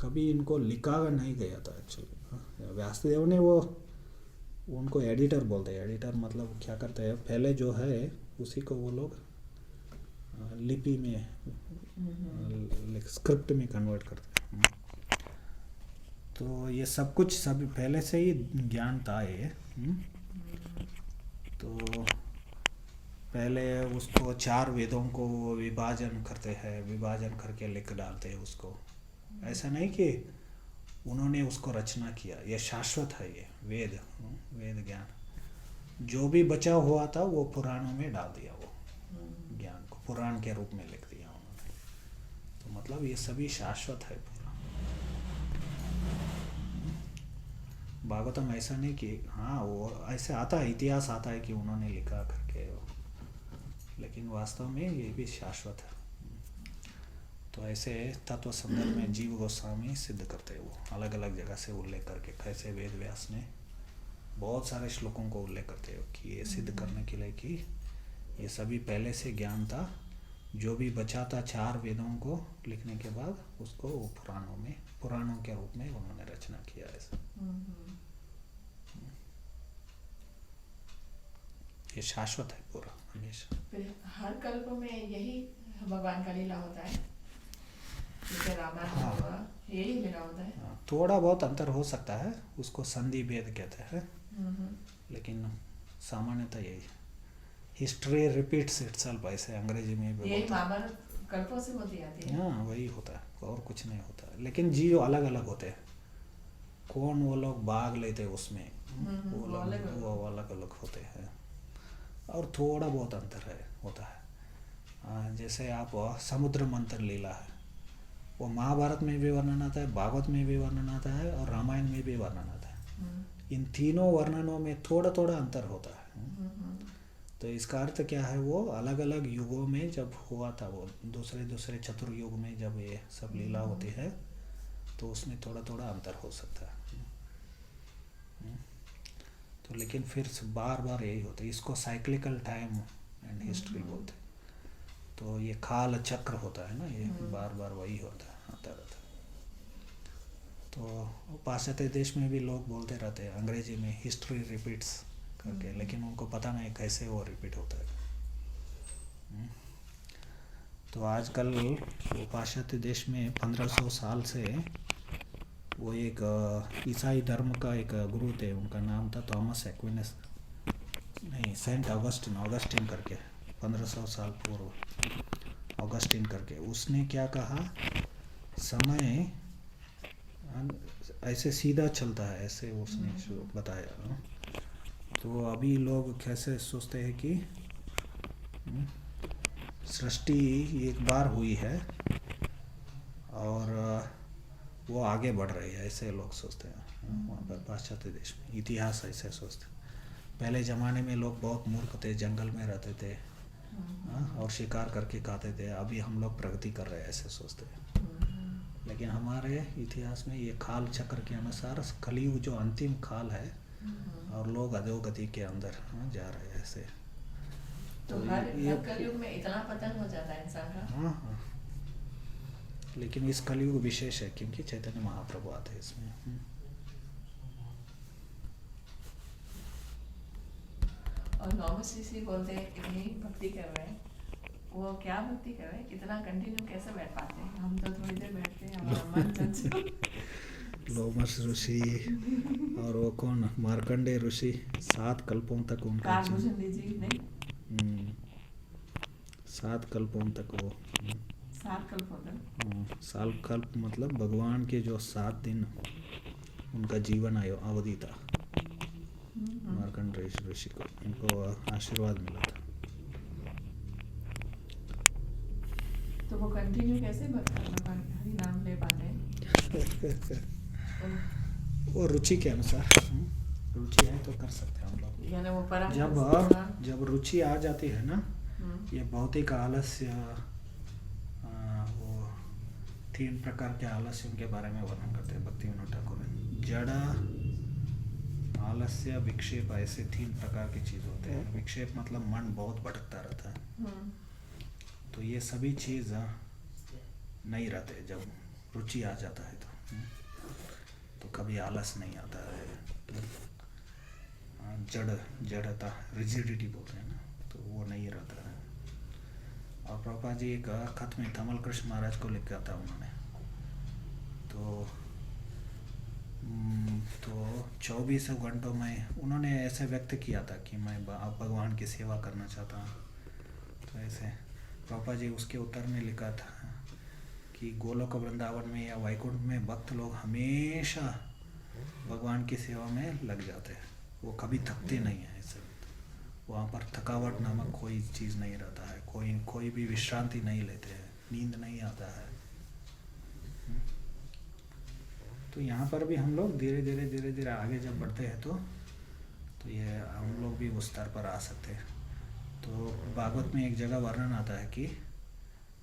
कभी इनको लिखा नहीं गया था एक्चुअली। व्यासदेव ने वो उनको एडिटर बोलते हैं। एडिटर मतलब क्या करते हैं, पहले जो है उसी को वो लोग लिपि में स्क्रिप्ट में कन्वर्ट करते हैं। तो ये सब कुछ सब पहले से ही ज्ञान था ये। तो पहले उसको 4 वेदों को विभाजन करते हैं, विभाजन करके लिख डालते हैं उसको। ऐसा नहीं कि उन्होंने उसको रचना किया, ये शाश्वत है ये वेद। वेद ज्ञान जो भी बचा हुआ था वो पुराणों में डाल दिया, वो ज्ञान को पुराण के रूप में लिख दिया उन्होंने। तो मतलब ये सभी शाश्वत है पूरा। भागवतम ऐसा नहीं कि हाँ वो ऐसे आता है, इतिहास आता है कि उन्होंने लिखा करके, लेकिन वास्तव में ये भी शाश्वत है। तो ऐसे तत्व संदर्भ में जीव गोस्वामी सिद्ध करते हैं, वो अलग अलग जगह से उल्लेख करके, कैसे वेद व्यास ने बहुत सारे श्लोकों को उल्लेख करते हैं कि ये सिद्ध करने के लिए कि ये सभी पहले से ज्ञान था, जो भी बचा था 4 वेदों को लिखने के बाद उसको वो पुराणों के रूप में उन्होंने रचना किया ऐसा। ये शाश्वत है पूरा हमेशा। फिर हर कल्प में यही भगवान का लीला होता है, जैसे रामायण हुआ यही लीला होता है। थोड़ा बहुत अंतर हो सकता है, उसको संधि भेद कहते हैं, लेकिन सामान्यतः यही हिस्ट्री रिपीट्स इटसेल्फ, ऐसे अंग्रेजी में भी यही महाभारत कल्पों से होती आती है। हाँ वही होता है और कुछ नहीं होता है। लेकिन जीव अलग अलग होते हैं, कौन वो लोग भाग लेते हैं उसमें, वो अलग अलग होते हैं और थोड़ा बहुत अंतर है होता है। जैसे आप समुद्र मंथन लीला है, वो महाभारत में भी वर्णन आता है, भागवत में भी वर्णन आता है और रामायण में भी वर्णन आता है। इन तीनों वर्णनों में थोड़ा थोड़ा अंतर होता है। तो इसका अर्थ क्या है, वो अलग अलग युगों में जब हुआ था, वो दूसरे चतुर्युग में जब ये सब लीला होती है तो उसमें थोड़ा थोड़ा अंतर हो सकता है। तो लेकिन फिर बार बार यही होता है, इसको साइक्लिकल टाइम एंड हिस्ट्री बोलते हैं। तो ये काल चक्र होता है ना, ये बार बार वही होता है, आता रहता है। तो पाश्चात्य देश में भी लोग बोलते रहते हैं अंग्रेजी में हिस्ट्री रिपीट्स करके, लेकिन उनको पता नहीं कैसे वो रिपीट होता है। तो आजकल वो पाश्चात्य देश में 1500 साल से वो एक ईसाई धर्म का एक गुरु थे, उनका नाम था थॉमस एक्विनस, नहीं सेंट ऑगस्टिन करके, 1500 साल पूर्व ऑगस्टिन करके। उसने क्या कहा, समय ऐसे सीधा चलता है, ऐसे उसने बताया। तो अभी लोग कैसे सोचते हैं कि सृष्टि एक बार हुई है और वो आगे बढ़ रही है, ऐसे लोग सोचते हैं वहाँ पर पाश्चात्य देश में। इतिहास ऐसे सोचते हैं। पहले ज़माने में लोग बहुत मूर्ख थे, जंगल में रहते थे और शिकार करके खाते थे। अभी हम लोग प्रगति कर रहे हैं, ऐसे सोचते हैं। लेकिन हमारे इतिहास में ये काल चक्र के अनुसार कलयुग जो अंतिम काल है और लोग अधोगति के अंदर जा रहे हैं ऐसे। तो हर कलयुग में इतना पतन हो जाता है इंसान का। हाँ, लेकिन इस कलयुग विशेष है क्योंकि चैतन्य महाप्रभु आते हैं इसमें। और नॉर्मल सी बोलते हैं इतनी भक्ति कर रहे हैं, वो क्या भक्ति कर रहे हैं, इतना कंटिन्यू कैसे बैठ पाते हैं? हम तो थोड़ी देर बैठते हैं, हमारा मन लोमस ऋषि और वो कौन मार्कंडेय ऋषि 7 कल्पों तक उनका 7 कल्पों तक वो 7 कल्पों तक 7 कल्प मतलब भगवान के जो 7 दिन उनका जीवन अवधि था। मार्कंडेय ऋषि को उनको आशीर्वाद मिला था। तो वो कंटिन्यू कैसे हरि नाम ले पाते हैं? वो रुचि के अनुसार, रुचि है तो कर सकते हैं हम लोग। यानी वो जब रुचि आ जाती है ना, ये भौतिक आलस्य, वो 3 प्रकार के आलस्यों के बारे में वर्णन करते हैं भक्तिविनोद ठाकुर। जड़, आलस्य, विक्षेप, ऐसे 3 प्रकार की चीज होते हैं। विक्षेप मतलब मन बहुत भटकता रहता है। तो ये सभी चीज नहीं रहते जब रुचि आ जाता है तो। तो कभी आलस नहीं आता है, जड़ता रिजिडिटी बोलते हैं ना, तो वो नहीं रहता है। और प्रभुपाद जी एक खत में तमल कृष्ण महाराज को लिखा था उन्होंने, तो 24 घंटों में उन्होंने ऐसे व्यक्त किया था कि मैं अब भगवान की सेवा करना चाहता हूँ। तो ऐसे प्रभुपाद जी उसके उत्तर में लिखा था कि गोलोक वृंदावन में या वैकुंठ में भक्त लोग हमेशा भगवान की सेवा में लग जाते हैं, वो कभी थकते नहीं हैं। ऐसे वहाँ पर थकावट नामक कोई चीज़ नहीं रहता है, कोई भी विश्रांति नहीं लेते हैं, नींद नहीं आता है। तो यहाँ पर भी हम लोग धीरे धीरे आगे जब बढ़ते हैं तो ये हम लोग भी उस स्तर पर आ सकते हैं। तो भागवत में एक जगह वर्णन आता है कि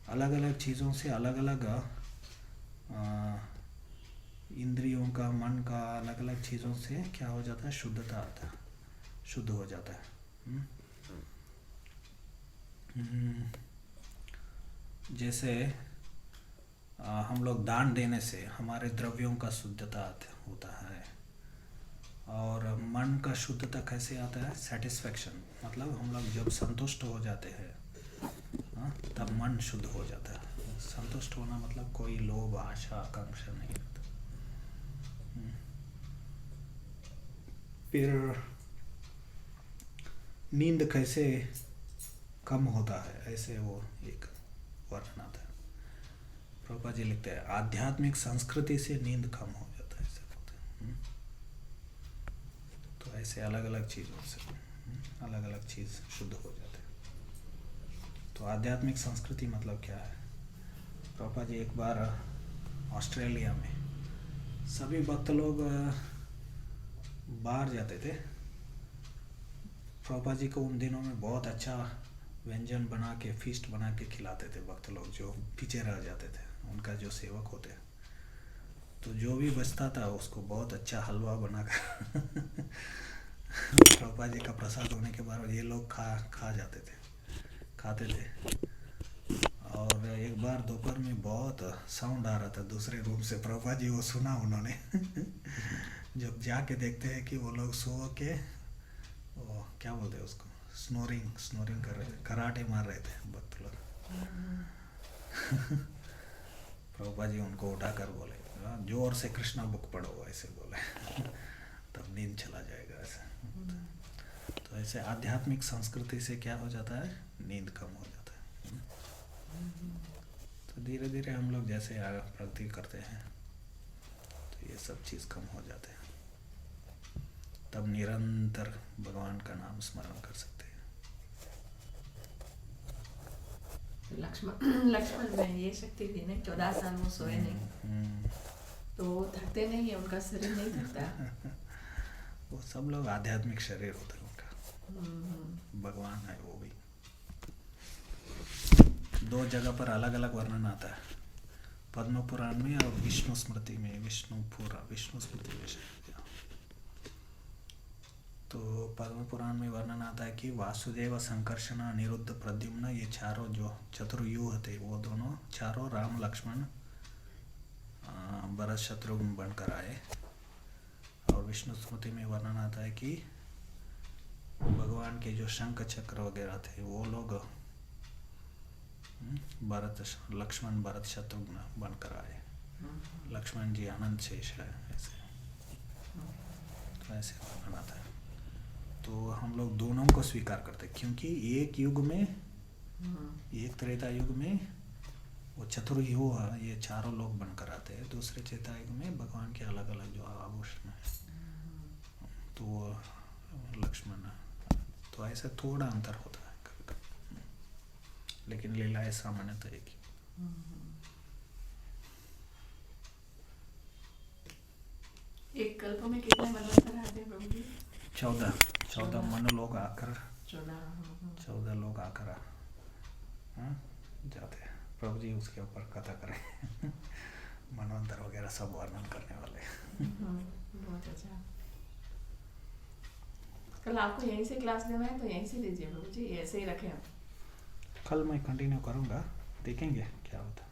अलग अलग चीज़ों से अलग अलग इंद्रियों का, मन का, अलग अलग चीज़ों से क्या हो जाता है, शुद्धता आता है, शुद्ध हो जाता है। जैसे हम लोग दान देने से हमारे द्रव्यों का शुद्धता होता है, और मन का शुद्धता कैसे आता है, सेटिस्फेक्शन, मतलब हम लोग जब संतुष्ट हो जाते हैं तब मन शुद्ध हो जाता है। संतुष्ट होना मतलब कोई लोभ, आशा, आकांक्षा नहीं रहता। फिर नींद कैसे कम होता है, ऐसे वो एक वर्णन आता है। प्रभुपाद जी लिखते हैं आध्यात्मिक संस्कृति से नींद कम हो जाता है, ऐसे बोलते हैं। तो ऐसे अलग अलग चीज़ों से अलग अलग चीज़ शुद्ध हो जाते हैं। तो आध्यात्मिक संस्कृति मतलब क्या है? प्रभुपाद जी एक बार ऑस्ट्रेलिया में सभी भक्त लोग बाहर जाते थे। प्रभुपाद जी को उन दिनों में बहुत अच्छा व्यंजन बना के, फीस्ट बना के खिलाते थे भक्त लोग जो पीछे रह जाते थे, उनका जो सेवक होते। तो जो भी बचता था उसको बहुत अच्छा हलवा बनाकर प्रभुपाद जी का प्रसाद होने के बाद ये लोग खाते थे। और एक बार दोपहर में बहुत साउंड आ रहा था दूसरे रूम से, प्रभुपाद जी वो सुना उन्होंने जब जाके देखते हैं कि वो लोग सो के वो क्या बोलते हैं उसको, स्नोरिंग कर रहे थे, कराटे मार रहे थे भक्त लोग। प्रभुपाद जी उनको उठाकर बोले जोर से कृष्णा बुक पढ़ो, ऐसे बोले तब नींद चला जाएगा ऐसे। तो ऐसे आध्यात्मिक संस्कृति से क्या हो जाता है, नींद कम हो जाता है। तो धीरे धीरे हम लोग जैसे आगे प्रगति करते हैं तो ये सब चीज़ कम हो जाते हैं, तब निरंतर भगवान का नाम स्मरण कर सकते हैं। लक्ष्मण में ये शक्ति थी ना, 14 साल वो सोए नहीं, तो वो थकते नहीं है, उनका शरीर नहीं थकता। वो सब लोग आध्यात्मिक शरीर होता है उनका, भगवान है वो भी। 2 जगह पर अलग अलग वर्णन आता है, पद्म पुराण में और विष्णु स्मृति में। विष्णु स्मृति में तो पद्म पुराण में वर्णन आता है कि वासुदेव, संकर्षण, अनिरुद्ध, प्रद्युम्न, ये चारों जो चतुर्व्यूह थे वो दोनों चारों राम, लक्ष्मण, भरत, शत्रुघ्न बनकर आए। और विष्णु स्मृति में वर्णन आता है कि भगवान के जो शंख चक्र वगैरह थे वो लोग लक्ष्मण, भरत, शत्रुघ्न बनकर आए। लक्ष्मण जी अनंत शेष है, ऐसे वर्णन आता है। तो हम लोग दोनों को स्वीकार करते हैं, क्योंकि एक युग में, एक त्रेता युग में वो चतुर्व्यूह ये चारों लोग बनकर आते हैं, दूसरे त्रेता युग में भगवान के अलग अलग जो आभूषण है तो वो लक्ष्मण। तो ऐसा थोड़ा अंतर होता है कभी कभी, लेकिन लीलाएं सामान्यतः एक ही। एक कल्प में कितने मनवंतर आते हैं प्रभु जी? 14 मन लोग आकर 14 लोग आकर जाते हैं। प्रभु जी उसके ऊपर कथा करें मनवंतर वगैरह सब वर्णन करने वाले। बहुत अच्छा। कल आपको यहीं से क्लास देना है तो यहीं से दीजिए प्रभु जी, ऐसे ही रखें हम। कल मैं कंटिन्यू करूँगा, देखेंगे क्या होता है।